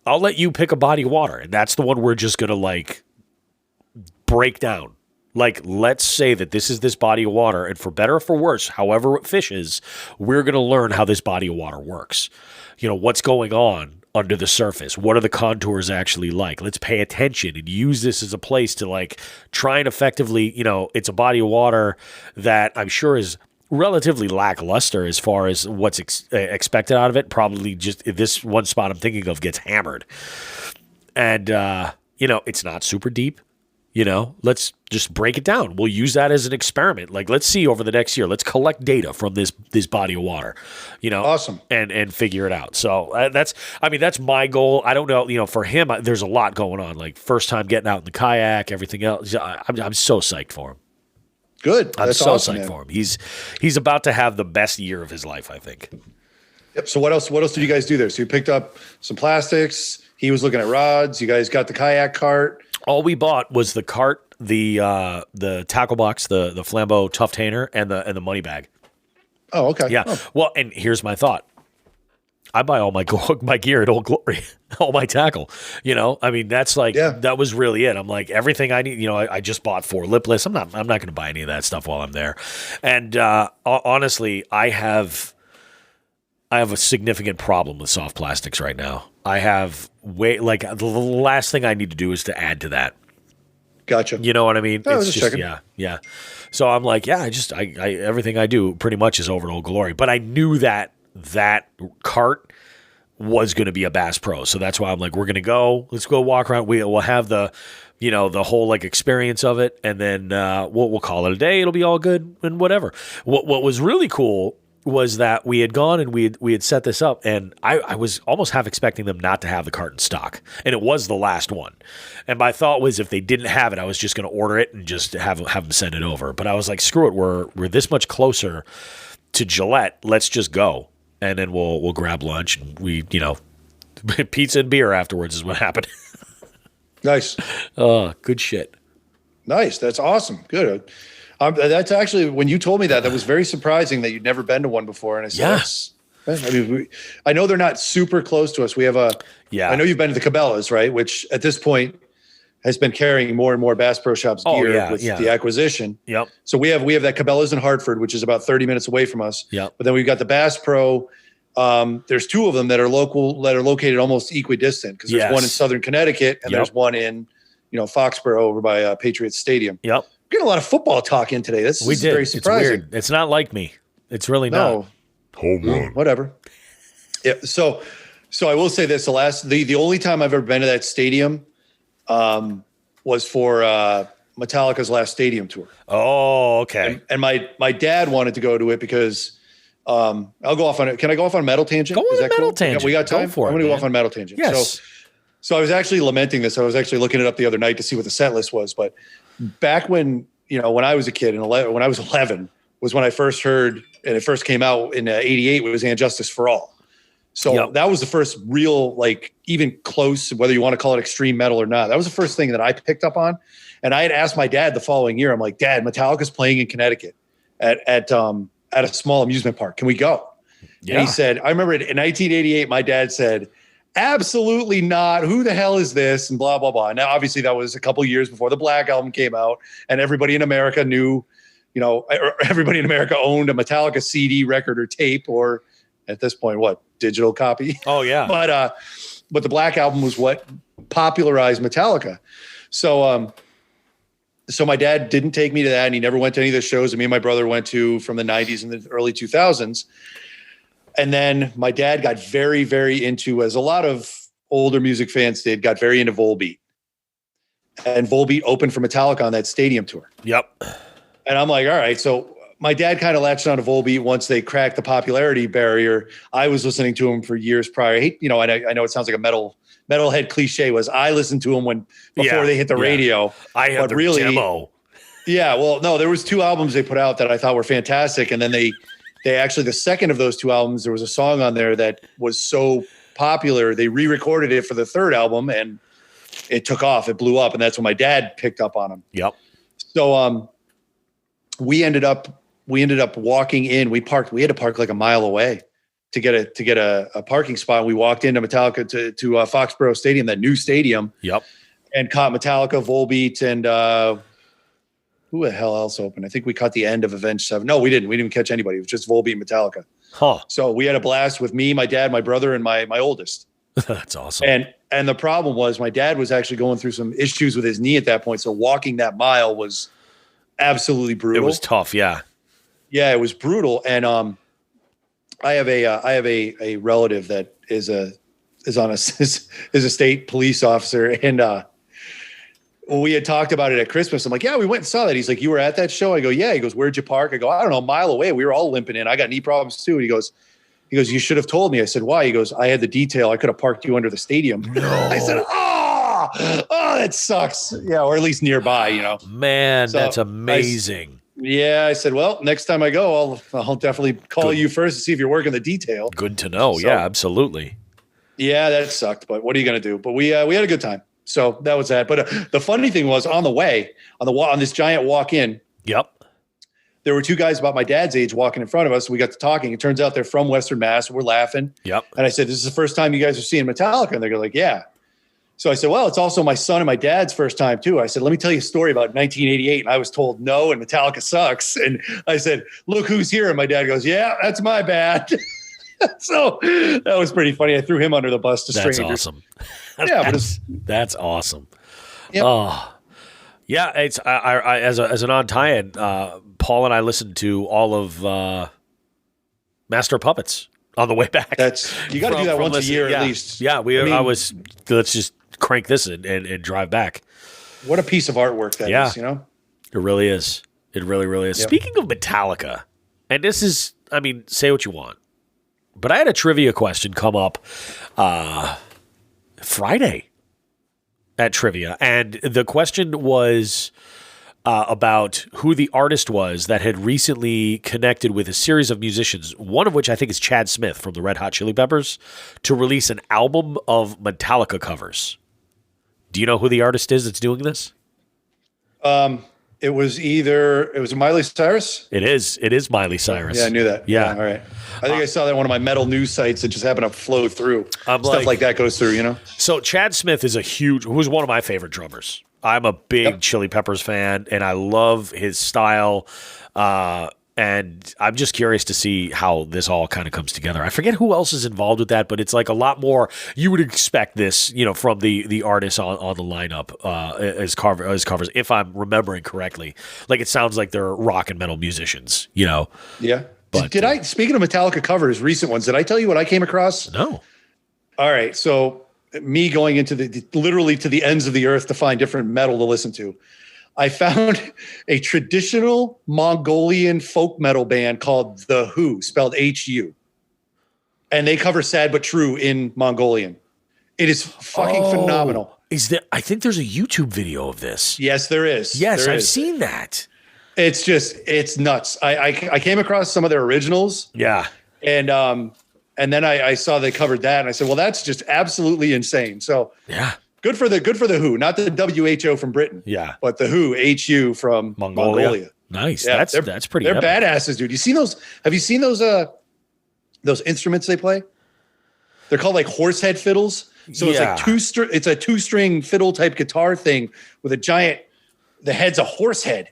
I'll let you pick a body of water. And that's the one we're just going to like break down. Like, let's say that this is this body of water, and for better or for worse, however it fishes, we're going to learn how this body of water works. What's going on under the surface? What are the contours actually like? Let's pay attention and use this as a place to, like, try and effectively, it's a body of water that I'm sure is relatively lackluster as far as what's expected out of it. Probably just this one spot I'm thinking of gets hammered. And, it's not super deep. Let's just break it down. We'll use that as an experiment. Like, let's see over the next year. Let's collect data from this body of water,
Awesome.
And figure it out. So that's my goal. I don't know, for him, there's a lot going on. Like first time getting out in the kayak, everything else. I'm so psyched for him.
Good.
I'm
That's
so
awesome,
psyched
man.
for him. He's about to have the best year of his life, I think.
Yep. So what else did you guys do there? So you picked up some plastics. He was looking at rods. You guys got the kayak cart.
All we bought was the cart, the tackle box, the Flambeau Tuftainer, and the money bag.
Oh, okay.
Yeah.
Oh.
Well, and here's my thought. I buy all my gear at Old Glory, all my tackle. That's like that was really it. I'm like, everything I need. I just bought 4 lipless. I'm not going to buy any of that stuff while I'm there. And honestly, I have a significant problem with soft plastics right now. I have the last thing I need to do is to add to that.
Gotcha.
You know what I mean?
Oh,
It's just yeah. So I'm like, I everything I do pretty much is over at Old Glory. But I knew that cart was going to be a Bass Pro, so that's why I'm like, let's go walk around. We'll have the the whole like experience of it, and then we'll call it a day. It'll be all good and whatever. What was really cool was that we had gone and we had set this up, and I was almost half expecting them not to have the cart in stock, and it was the last one. And my thought was, if they didn't have it, I was just going to order it and just have them send it over. But I was like, screw it, we're this much closer to Gillette. Let's just go, and then we'll grab lunch, and we pizza and beer afterwards is what happened.
Nice.
Good shit.
Nice. That's awesome. Good. That's actually, when you told me that was very surprising that you'd never been to one before. And I said, I know they're not super close to us. We have I know you've been to the Cabela's, right? Which at this point has been carrying more and more Bass Pro Shops gear with the acquisition.
Yep.
So we have that Cabela's in Hartford, which is about 30 minutes away from us.
Yep.
But then we've got the Bass Pro. There's 2 of them that are located almost equidistant, because there's one in Southern Connecticut and there's one in, Foxborough over by Patriots Stadium.
Yep.
getting a lot of football talk in today. This is very surprising.
It's weird. It's not like me. It's really
No,
not.
Home run.
whatever. Yeah. So I will say this: the only time I've ever been to that stadium was for Metallica's last stadium tour.
Oh, okay.
And my dad wanted to go to it because I'll go off on it. Can I go off on a metal tangent?
Go on a metal tangent.
We got time
for it.
I'm going to go
man.
off on a metal tangent.
Yes.
So I was actually lamenting this. I was actually looking it up the other night to see what the set list was. But back when I was a kid when I was 11 was when I first heard, and it first came out in '88. It was And Justice for All. So that was the first real, like, even close, whether you want to call it extreme metal or not. That was the first thing that I picked up on. And I had asked my dad the following year, I'm like, Dad, Metallica's playing in Connecticut at a small amusement park. Can we go? Yeah. And he said, I remember in 1988, my dad said, absolutely not. Who the hell is this? And blah, blah, blah. Now, obviously, that was a couple years before the Black Album came out, and everybody in America knew, everybody in America owned a Metallica CD, record, or tape, or at this point, digital copy.
Oh, yeah.
But the Black Album was what popularized Metallica. So my dad didn't take me to that, and he never went to any of the shows that me and my brother went to from the 90s and the early 2000s. And then my dad got very, very into, as a lot of older music fans did, got very into Volbeat. And Volbeat opened for Metallica on that stadium tour.
Yep.
And I'm like, all right. So my dad kind of latched on to Volbeat once they cracked the popularity barrier. I was listening to him for years prior. I know it sounds like a metalhead cliche. Was I listened to him before they hit the radio?
I had the demo.
Yeah. Well, no, there was 2 albums they put out that I thought were fantastic. And then they actually, the second of those 2 albums, there was a song on there that was so popular, they re-recorded it for the 3rd album, and it took off. It blew up. And that's when my dad picked up on them.
Yep.
So we ended up walking in. We had to park like a mile away to get a parking spot. We walked into Metallica to Foxborough Stadium, that new stadium.
Yep.
And caught Metallica, Volbeat, and who the hell else opened? I think we caught the end of Avenged Seven. No, we didn't. We didn't catch anybody. It was just Volbeat and Metallica.
Huh.
So we had a blast with me, my dad, my brother, and my oldest.
That's awesome.
And the problem was my dad was actually going through some issues with his knee at that point. So walking that mile was absolutely brutal.
It was tough. Yeah.
Yeah, it was brutal. And I have a relative that is a state police officer, and we had talked about it at Christmas. I'm like, yeah, we went and saw that. He's like, you were at that show? I go, yeah. He goes, where'd you park? I go, I don't know, a mile away. We were all limping in. I got knee problems too. And he goes, you should have told me. I said, why? He goes, I had the detail. I could have parked you under the stadium. No. I said, oh, that sucks. Yeah, or at least nearby,
Man, so that's amazing.
I said, well, next time I go, I'll definitely call you first to see if you're working the detail.
Good to know. So, yeah, absolutely.
Yeah, that sucked, but what are you going to do? But we had a good time. So that was that. But the funny thing was, on the way, on this giant walk in, there were 2 guys about my dad's age walking in front of us. We got to talking. It turns out they're from Western Mass. We're laughing.
Yep.
And I said, this is the first time you guys are seeing Metallica? And they go like, yeah. So I said, well, it's also my son and my dad's first time too. I said, let me tell you a story about 1988. And I was told no, and Metallica sucks. And I said, look who's here. And my dad goes, yeah, that's my bad. So that was pretty funny. I threw him under the bus to strangers.
That's awesome.
Yeah,
that's awesome.
Yep.
Oh, yeah. It's I as an on-tie-in, Paul and I listened to all of Master of Puppets on the way back.
You got to do that once a year at least.
Yeah, let's just crank this and drive back.
What a piece of artwork that is,
It really is. It really, really is. Yep. Speaking of Metallica, and this is, say what you want, but I had a trivia question come up Friday at trivia, and the question was about who the artist was that had recently connected with a series of musicians, one of which I think is Chad Smith from the Red Hot Chili Peppers, to release an album of Metallica covers. Do you know who the artist is that's doing this?
It was Miley Cyrus.
It is Miley Cyrus.
Yeah, I knew that.
Yeah.
All right. I think I saw that on one of my metal news sites that just happened to flow through. Stuff like that goes through,
So Chad Smith is who's one of my favorite drummers. I'm a big Chili Peppers fan, and I love his style. And And I'm just curious to see how this all kind of comes together. I forget who else is involved with that, but it's like a lot more. You would expect this, from the artists on the lineup as covers, if I'm remembering correctly. Like it sounds like they're rock and metal musicians, Yeah.
But did I? Speaking of Metallica covers, recent ones, did I tell you what I came across?
No.
All right, so me going into literally to the ends of the earth to find different metal to listen to. I found a traditional Mongolian folk metal band called The Who, spelled H-U. And they cover Sad But True in Mongolian. It is fucking phenomenal.
I think there's a YouTube video of this.
Yes, there is.
Yes, I've seen that.
It's nuts. I came across some of their originals.
Yeah.
And then I saw they covered that and I said, well, that's just absolutely insane. So
yeah.
Good for the Who, not the WHO from Britain.
Yeah.
But the Who, HU from Mongolia.
Nice. Yeah, that's pretty
They're
epic.
badasses, dude. Have you seen those instruments they play? They're called like horsehead fiddles. So it's like it's a two-string fiddle type guitar thing with the head's a horse head.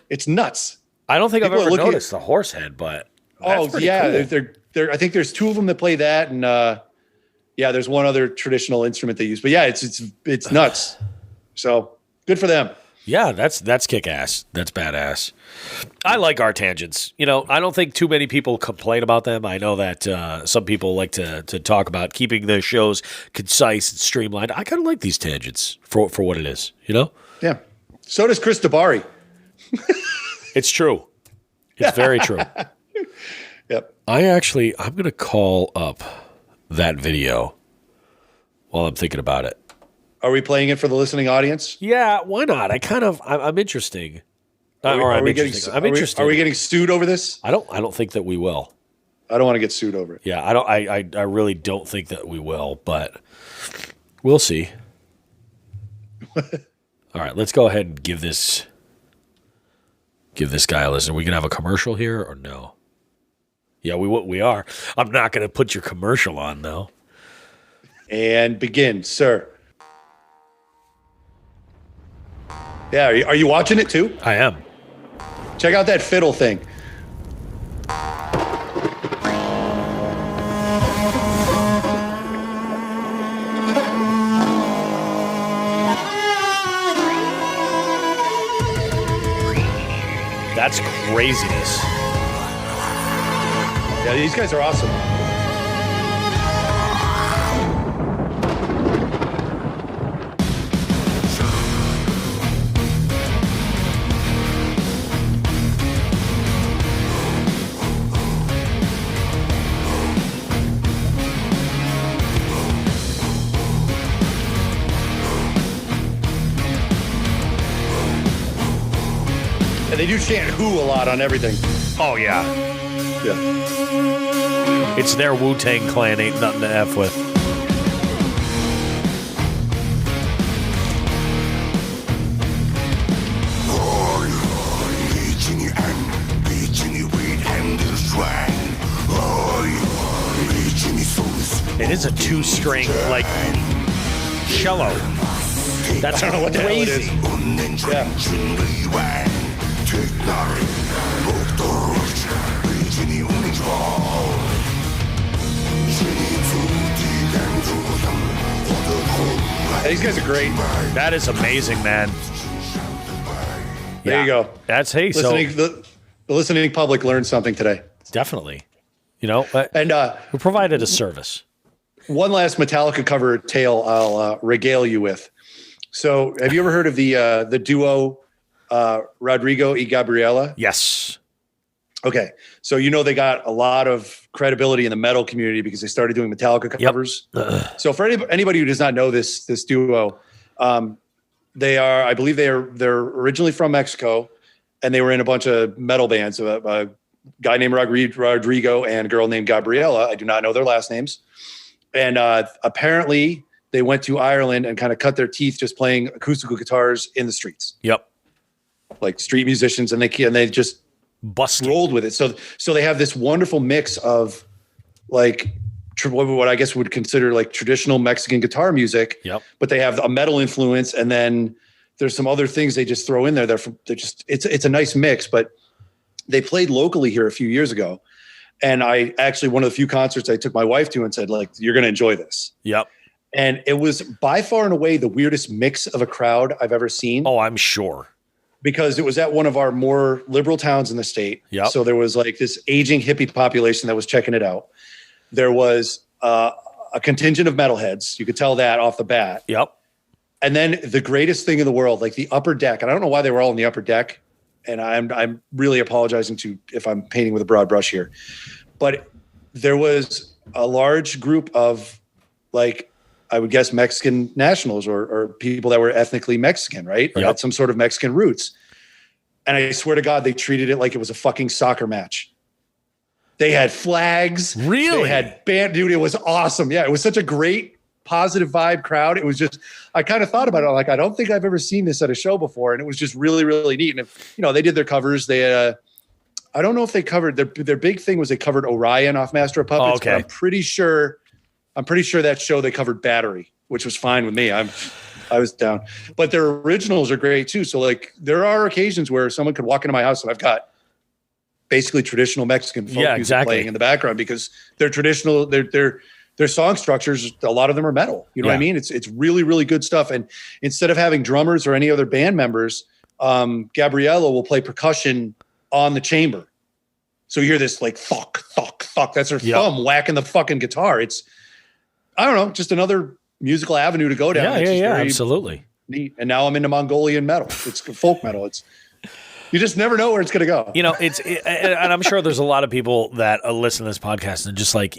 It's nuts.
I don't think I've ever noticed the horse head, but
cool. I think there's two of them that play that and there's one other traditional instrument they use. But yeah, it's nuts. So good for them.
Yeah, that's kick-ass. That's badass. I like our tangents. I don't think too many people complain about them. I know that some people like to talk about keeping the shows concise and streamlined. I kind of like these tangents for what it is,
Yeah. So does Chris Dabari.
It's true. It's very true.
Yep.
I'm going to call up that video while I'm thinking about it.
Are we playing it for the listening audience?
Yeah, why not? I'm interesting. I'm interested.
Are we getting sued over this?
I don't think that we will.
I don't want to get sued over it.
Yeah, I really don't think that we will, but we'll see. All right, let's go ahead and give this guy a listen. Are we gonna have a commercial here or no? Yeah, we are. I'm not gonna put your commercial on though.
And begin, sir. Yeah, are you watching it too?
I am.
Check out that fiddle thing.
That's craziness.
Yeah, these guys are awesome. They do chant "who" a lot on everything.
Oh yeah.
Yeah.
It's their Wu-Tang Clan, ain't nothing to F with. It is a two-string, like, cello. That's
I don't know what the hell it is. Yeah. These guys are great.
That is amazing, man.
There you go.
That's
the listening public learned something today.
Definitely.
And
we provided a service.
One last Metallica cover tale I'll regale you with. So, have you ever heard of the duo Rodrigo y Gabriela?
Yes.
Okay, so they got a lot of credibility in the metal community because they started doing Metallica covers. Yep. So for anybody who does not know this duo, I believe they're originally from Mexico, and they were in a bunch of metal bands. A guy named Rodrigo and a girl named Gabriela. I do not know their last names, and apparently they went to Ireland and kind of cut their teeth just playing acoustical guitars in the streets.
Yep,
like street musicians, and they just rolled with it. So they have this wonderful mix of like what I guess would consider like traditional Mexican guitar music.
Yep.
But they have a metal influence, and then there's some other things they just throw in there. They're just it's a nice mix. But they played locally here a few years ago. And I actually, one of the few concerts I took my wife to and said, like, you're going to enjoy this.
Yep.
And it was by far and away the weirdest mix of a crowd I've ever seen.
Oh, I'm sure.
Because it was at one of our more liberal towns in the state.
Yep.
So there was like this aging hippie population that was checking it out. There was a contingent of metalheads. You could tell that off the bat.
Yep.
And then the greatest thing in the world, like the upper deck. And I don't know why they were all in the upper deck. And I'm really apologizing if I'm painting with a broad brush here. But there was a large group of, like, I would guess Mexican nationals or people that were ethnically Mexican, right? Or had some sort of Mexican roots. And I swear to God, they treated it like it was a fucking soccer match. They had flags.
Really?
They had band. Dude, it was awesome. Yeah, it was such a great, positive vibe crowd. It was just, I kind of thought about it. Like, I don't think I've ever seen this at a show before. And it was just really, really neat. And if, they did their covers. They, I don't know if they covered, their big thing was they covered Orion off Master of Puppets.
Oh, okay.
But I'm pretty sure that show they covered Battery, which was fine with me. I was down. But their originals are great too. So like there are occasions where someone could walk into my house and I've got basically traditional Mexican folk music playing in the background because they're traditional, their song structures, a lot of them are metal. You know what I mean? It's really, really good stuff. And instead of having drummers or any other band members, Gabriella will play percussion on the chamber. So you hear this like thunk, thunk, thunk. That's her thumb whacking the fucking guitar. It's, I don't know, just another musical avenue to go down.
Yeah, absolutely.
Neat. And now I'm into Mongolian metal. It's folk metal. You just never know where it's going to go.
And I'm sure there's a lot of people that listen to this podcast and just like,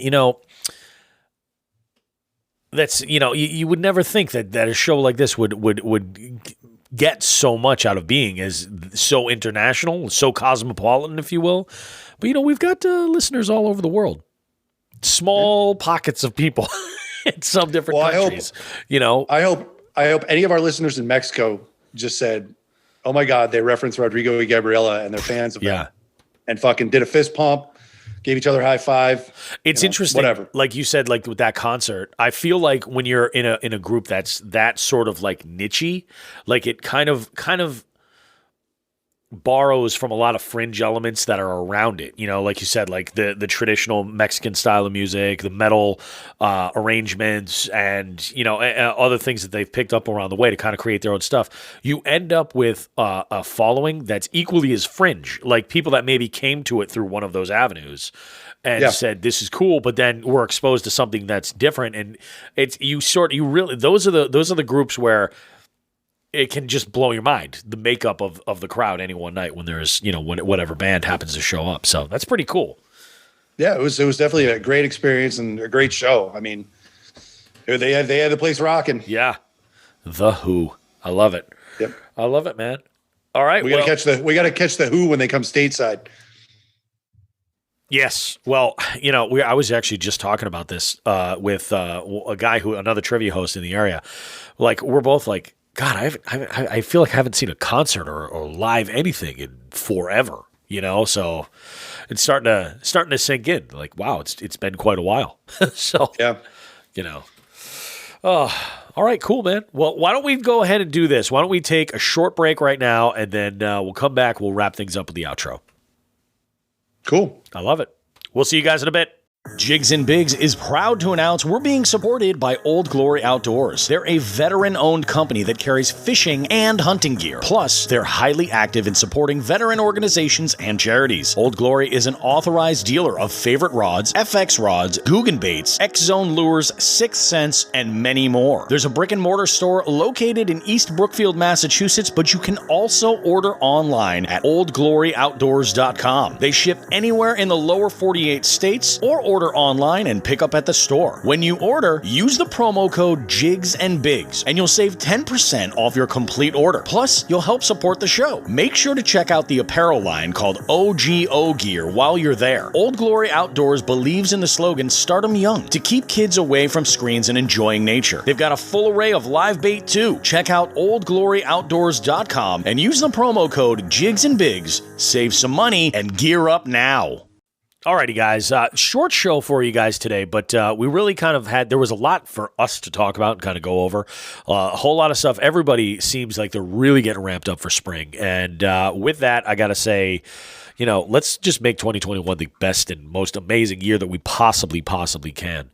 that's, you would never think that a show like this would get so much out of being as so international, so cosmopolitan, if you will. But, we've got listeners all over the world, small pockets of people in some different countries.
I hope any of our listeners in Mexico just said, oh my God, they referenced Rodrigo y Gabriela and they're fans of them. And fucking did a fist pump, gave each other a high five.
It's interesting. Whatever. Like you said, like with that concert, I feel like when you're in a group that's that sort of like niche-y, like it kind of borrows from a lot of fringe elements that are around it. Like you said, like the traditional Mexican style of music, the metal arrangements, and other things that they've picked up around the way to kind of create their own stuff. You end up with a following that's equally as fringe, like people that maybe came to it through one of those avenues and said this is cool, but then we're exposed to something that's different, and those are the groups where it can just blow your mind, the makeup of the crowd any one night when there's, whatever band happens to show up. So that's pretty cool.
Yeah, it was definitely a great experience and a great show. I mean, they had the place rocking.
Yeah. The Who. I love it.
Yep.
I love it, man. All right.
We got to catch the Who when they come stateside.
Yes. Well, I was actually just talking about this with a guy another trivia host in the area. Like, we're both like, God, I feel like I haven't seen a concert or live anything in forever, So it's starting to sink in. Like, wow, it's been quite a while. So
yeah,
Oh, all right, cool, man. Well, why don't we go ahead and do this? Why don't we take a short break right now, and then we'll come back. We'll wrap things up with the outro.
Cool.
I love it. We'll see you guys in a bit. Jigs and Bigs is proud to announce we're being supported by Old Glory Outdoors. They're a veteran-owned company that carries fishing and hunting gear. Plus, they're highly active in supporting veteran organizations and charities. Old Glory is an authorized dealer of favorite rods, FX rods, Guggen baits, X-Zone lures, Sixth Sense, and many more. There's a brick-and-mortar store located in East Brookfield, Massachusetts, but you can also order online at oldgloryoutdoors.com. They ship anywhere in the lower 48 states or order online and pick up at the store. When you order, use the promo code Jigs and Bigs, and you'll save 10% off your complete order. Plus, you'll help support the show. Make sure to check out the apparel line called OGO Gear while you're there. Old Glory Outdoors believes in the slogan, Start 'em young, to keep kids away from screens and enjoying nature. They've got a full array of live bait too. Check out oldgloryoutdoors.com and use the promo code Jigs and Bigs. Save some money and gear up now. Alrighty, guys. Short show for you guys today, but we really kind of there was a lot for us to talk about and kind of go over. A whole lot of stuff. Everybody seems like they're really getting ramped up for spring. And with that, I got to say, let's just make 2021 the best and most amazing year that we possibly can.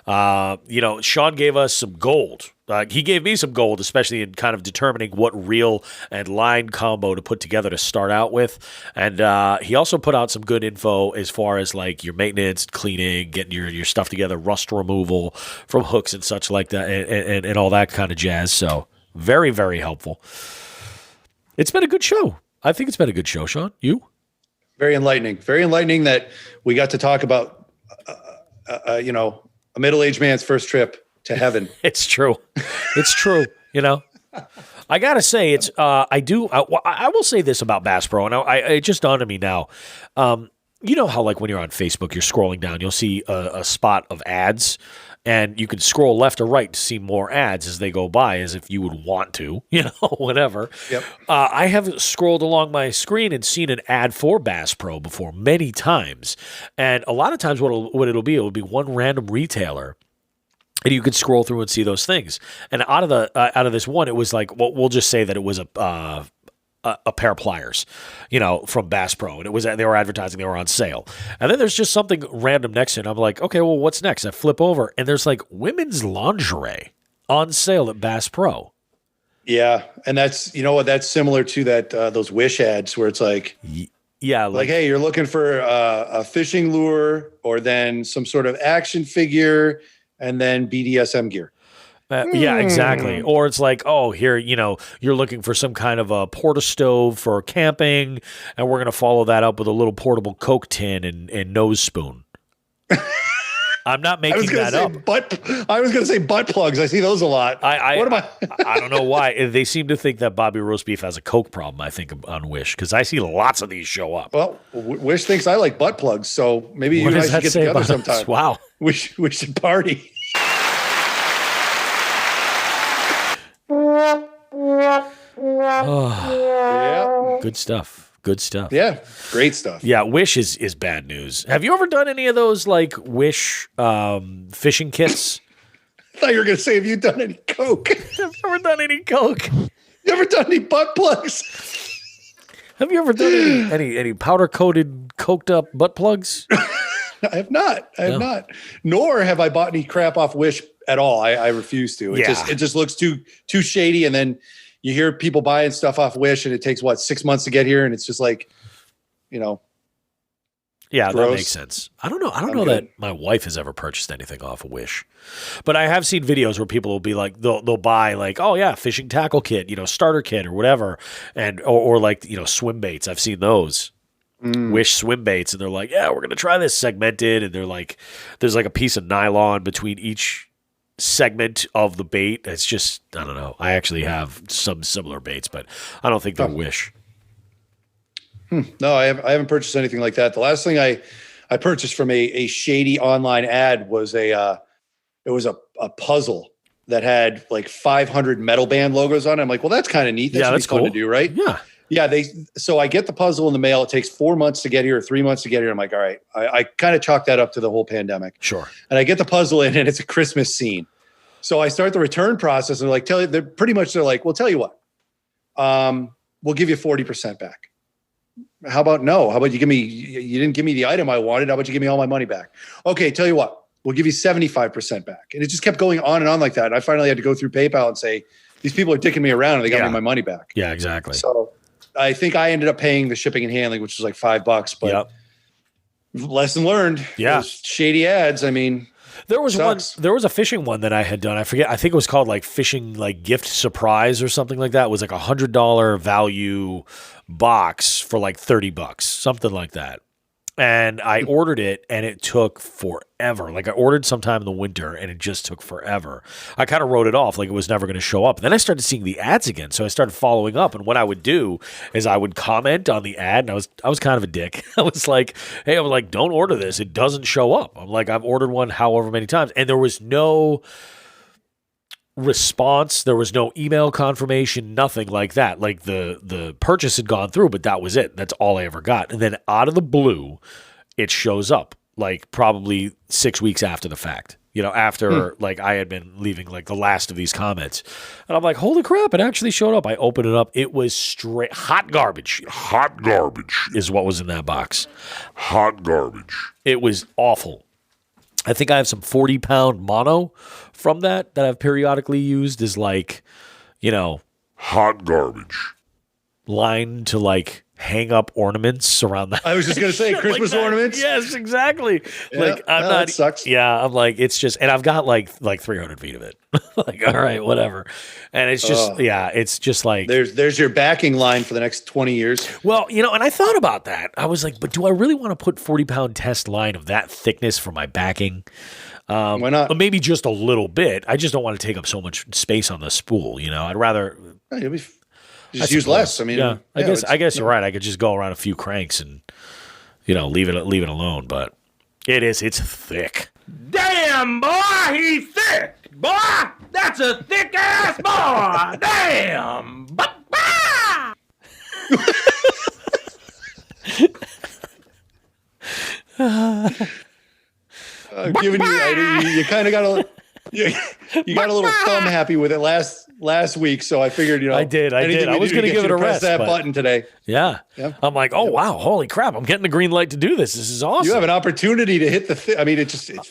Sean gave us some gold. He gave me some gold, especially in kind of determining what reel and line combo to put together to start out with. And he also put out some good info as far as like your maintenance, cleaning, getting your stuff together, rust removal from hooks and such like that, and all that kind of jazz. So very, very helpful. It's been a good show. I think it's been a good show, Sean. You?
Very enlightening. Very enlightening that we got to talk about, a middle-aged man's first trip to heaven.
It's true. It's true. I gotta say, it's. I will say this about Bass Pro, and it just dawned on me now. You know how like when you're on Facebook, you're scrolling down, you'll see a spot of ads, and you can scroll left or right to see more ads as they go by, as if you would want to, whatever.
Yep.
I have scrolled along my screen and seen an ad for Bass Pro before many times, and a lot of times what it'll be one random retailer. And you could scroll through and see those things. And out of this one, it was like, well, we'll just say that it was a pair of pliers, from Bass Pro, and they were advertising they were on sale. And then there's just something random next to it. And I'm like, okay, well, what's next? I flip over, and there's like women's lingerie on sale at Bass Pro.
Yeah, and that's that's similar to that those Wish ads where it's like.
Yeah,
like, hey, you're looking for a fishing lure, or then some sort of action figure. And then BDSM gear.
Yeah, exactly. Or it's like, oh, here, you're looking for some kind of a porta stove for camping, and we're going to follow that up with a little portable Coke tin and nose spoon. I'm not making that up.
I was going to say butt plugs. I see those a lot.
I don't know why. They seem to think that Bobby Roast Beef has a Coke problem, I think, on Wish, because I see lots of these show up.
Well, Wish thinks I like butt plugs, so maybe you guys should get together sometime.
Wow.
We should party.
Yeah. Good stuff.
Yeah, great stuff.
Yeah, Wish is bad news. Have you ever done any of those like Wish fishing kits?
I thought you were going to say, have you done any Coke?
I've never done any Coke.
You ever done any butt plugs?
Have you ever done any powder-coated, coked up butt plugs?
I have not. I have not. Nor have I bought any crap off Wish at all. I refuse to. It just looks too shady. And then you hear people buying stuff off Wish, and it takes 6 months to get here, and it's just like,
Yeah,
gross.
That makes sense. I don't know. I don't know that my wife has ever purchased anything off of Wish, but I have seen videos where people will be like, they'll buy like, oh yeah, fishing tackle kit, starter kit or whatever, and or like swim baits. I've seen those Wish swim baits, and they're like, yeah, we're gonna try this segmented, and they're like, there's like a piece of nylon between each segment of the bait. It's just, I don't know. I actually have some similar baits, but I don't think they're Wish.
No, I haven't purchased anything like that. The last thing I purchased from a shady online ad was a puzzle that had like 500 metal band logos on it. I'm like, well, that's kind of neat. That's
cool.
Fun to do, right?
Yeah.
Yeah. So I get the puzzle in the mail. It takes 4 months to get here or 3 months to get here. I'm like, all right, I kind of chalk that up to the whole pandemic.
Sure.
And I get the puzzle in, and it's a Christmas scene. So I start the return process, and they're like, well, tell you what, we'll give you 40% back. How about no? How about you didn't give me the item I wanted. How about you give me all my money back? Okay, tell you what, we'll give you 75% back. And it just kept going on and on like that. And I finally had to go through PayPal and say, these people are dicking me around, and they got me my money back.
Yeah, exactly.
So I think I ended up paying the shipping and handling, which was like $5, but lesson learned.
Yeah.
Those shady ads. I mean,
there was a fishing one that I had done. I forget. I think it was called like fishing, like gift surprise or something like that. It was like $100 value box for like $30, something like that. And I ordered it, and it took forever. Like I ordered sometime in the winter, and it just took forever. I kind of wrote it off like it was never going to show up. And then I started seeing the ads again, so I started following up. And what I would do is I would comment on the ad, and I was kind of a dick. I was like, hey, I was like, don't order this. It doesn't show up. I'm like, I've ordered one however many times, and there was no response. There was no email confirmation, nothing like that. Like the purchase had gone through, but that was it. That's all I ever got. And then out of the blue, it shows up like probably 6 weeks after the fact. after like I had been leaving like the last of these comments. And I'm like, holy crap, it actually showed up. I opened it up. It was straight hot garbage.
Hot garbage.
Is what was in that box.
Hot garbage.
It was awful. I think I have some 40-pound mono from that I've periodically used as like,
hot garbage.
line to like hang up ornaments around the
I was just gonna say Christmas
like
ornaments.
Yes, exactly.
Yeah,
like I'm
no,
not.
that sucks.
Yeah, I'm like it's just, and I've got like 300 feet of it. Like all right, whatever. And it's just it's just like
There's your backing line for the next 20 years.
well, and I thought about that. I was like, but do I really want to put 40-pound test line of that thickness for my backing?
Why not?
Maybe just a little bit. I just don't want to take up so much space on the spool. I'd rather.
You'll be just use less. I mean,
yeah. I guess you're right. I could just go around a few cranks and leave it alone. But it's thick.
Damn, boy, he's thick. Boy, that's a thick ass boy. Damn.
Giving you kind of got you got a little thumb happy with it last week, so I figured
I did.
anything
I
we
was
do
going to give
get
it
you
a
press
rest.
that
but-
button today.
Yeah.
Yeah.
I'm like, oh wow, holy crap! I'm getting the green light to do this. This is awesome.
You have an opportunity to hit the. I mean,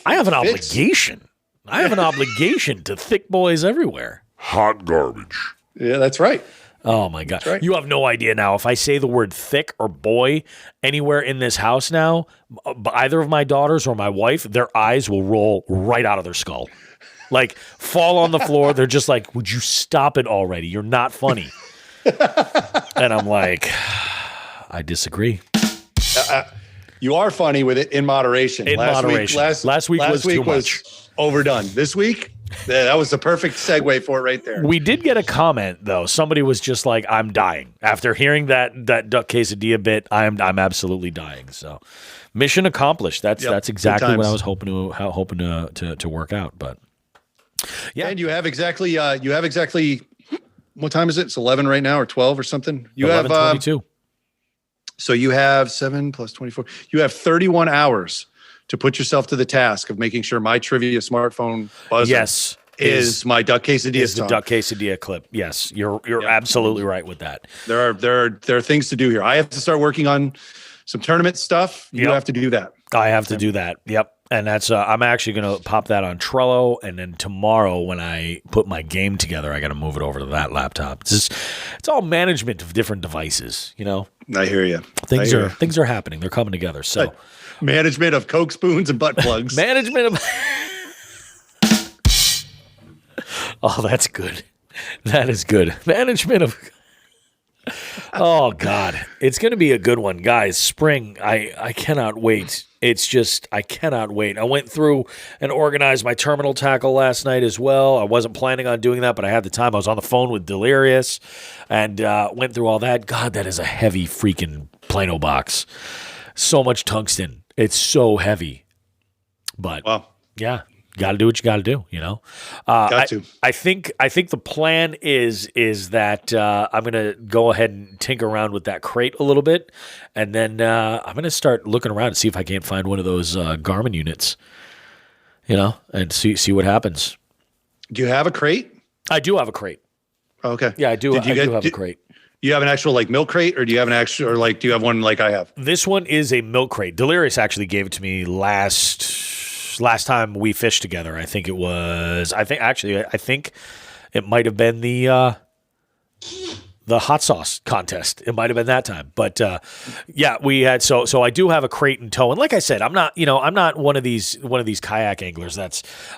I have an
fits.
obligation. I have an obligation to thick boys everywhere.
Hot garbage.
Yeah, that's right.
Oh my god!
right.
You have no idea now. If I say the word thick or boy anywhere in this house now, either of my daughters or my wife, their eyes will roll right out of their skull, like fall on the floor. They're just like, "Would you stop it already? You're not funny." And I'm like, I disagree.
You are funny with it in moderation. Last week was too much. Overdone. This week, that was the perfect segue for it right there.
We did get a comment though. Somebody was just like, "I'm dying after hearing that duck quesadilla bit. I'm absolutely dying." So, mission accomplished. That's exactly what I was hoping to work out. But yeah,
and you have exactly what time is it? It's 11 right now or 12 or something. You have
11:22.
So you have 7 plus 24. You have 31 hours to put yourself to the task of making sure my trivia smartphone buzzer is my duck quesadilla.
Is the duck quesadilla clip? Yes, you're absolutely right with that.
There are things to do here. I have to start working on some tournament stuff. You have to do that.
I have to do that. Yep. And that's I'm actually going to pop that on Trello, and then tomorrow when I put my game together, I got to move it over to that laptop. It's all management of different devices,
I hear you.
Things are happening. They're coming together. So
management of Coke spoons and butt plugs.
management of Oh, that's good. That is good. Management of Oh God, it's going to be a good one, guys. Spring, I cannot wait. It's just I cannot wait. I went through and organized my terminal tackle last night as well. I wasn't planning on doing that, but I had the time. I was on the phone with Delirious and went through all that. God, that is a heavy freaking Plano box. So much tungsten. It's so heavy. But yeah. Got to do what you got to do,
Got to.
I think the plan is that I'm going to go ahead and tinker around with that crate a little bit, and then I'm going to start looking around and see if I can't find one of those Garmin units, and see what happens.
Do you have a crate?
I do have a crate.
Okay.
Yeah, I do. I do have a crate.
You have an actual milk crate, or do you have an actual, or do you have one like I have?
This one is a milk crate. Delirious actually gave it to me last time we fished together. I think it might have been the hot sauce contest. It might have been that time. But yeah, we had so I do have a crate in tow. And like I said, I'm not one of these kayak anglers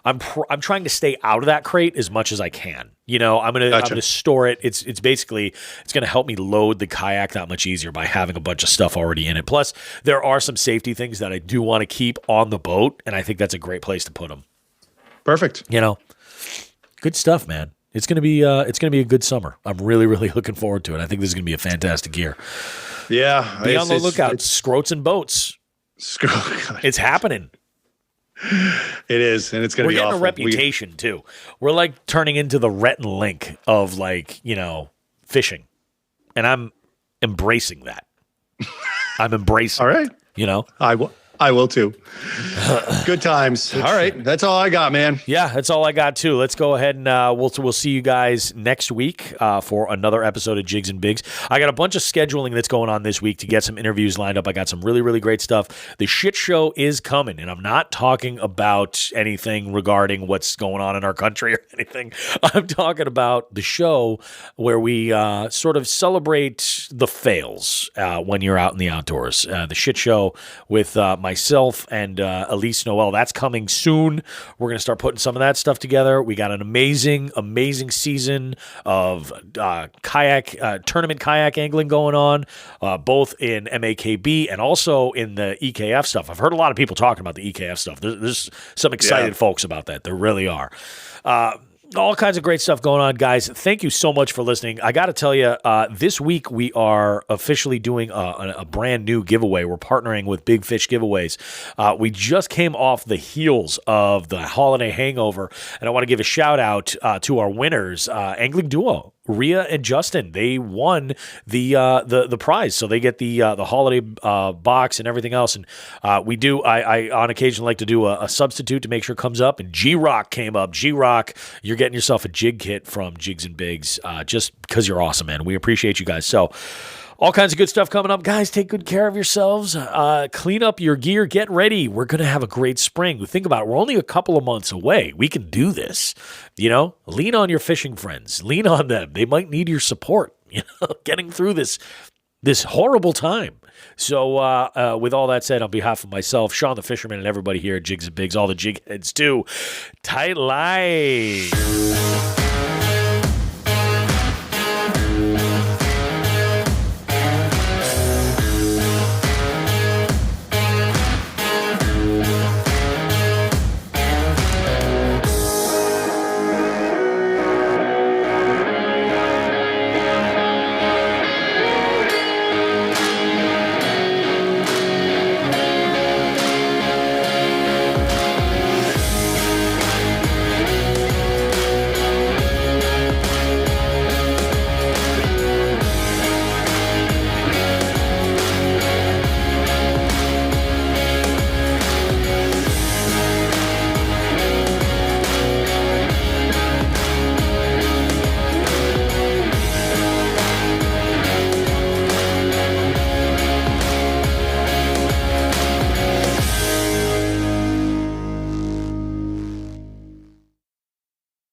I'm trying to stay out of that crate as much as I can. I'm gonna store it. It's gonna help me load the kayak that much easier by having a bunch of stuff already in it. Plus, there are some safety things that I do want to keep on the boat, and I think that's a great place to put them.
Perfect.
Good stuff, man. It's gonna be a good summer. I'm really, really looking forward to it. I think this is gonna be a fantastic year.
Yeah,
be on the lookout. Scroats and boats. It's happening.
It is, and it's going to be awful.
We're getting a reputation too. We're like turning into the Rhett and Link of fishing, and I'm embracing that. I'm embracing.
All right.
It,
I will too. Good times. All right. That's all I got, man.
Yeah, that's all I got too. Let's go ahead and we'll see you guys next week for another episode of Jigs and Bigs. I got a bunch of scheduling that's going on this week to get some interviews lined up. I got some really, really great stuff. The shit show is coming, and I'm not talking about anything regarding what's going on in our country or anything. I'm talking about the show where we sort of celebrate the fails when you're out in the outdoors. The shit show with myself and Elise Noel. That's coming soon. We're going to start putting some of that stuff together. We got an amazing, amazing season of tournament kayak angling going on, both in MAKB and also in the EKF stuff. I've heard a lot of people talking about the EKF stuff. There's some excited folks about that. There really are. All kinds of great stuff going on, guys. Thank you so much for listening. I got to tell you, this week we are officially doing a brand new giveaway. We're partnering with Big Fish Giveaways. We just came off the heels of the holiday hangover, and I want to give a shout out to our winners, Angling Duo. Rhea and Justin, they won the prize, so they get the holiday box and everything else. And we do. I on occasion like to do a substitute to make sure it comes up. And G-Rock came up. G-Rock, you're getting yourself a jig kit from Jigs and Bigs, just because you're awesome, man. We appreciate you guys. So. All kinds of good stuff coming up. Guys, take good care of yourselves. Clean up your gear. Get ready. We're going to have a great spring. Think about it. We're only a couple of months away. We can do this. Lean on your fishing friends. Lean on them. They might need your support, getting through this horrible time. So with all that said, on behalf of myself, Sean the Fisherman, and everybody here at Jigs and Bigs, all the jig heads too, tight life.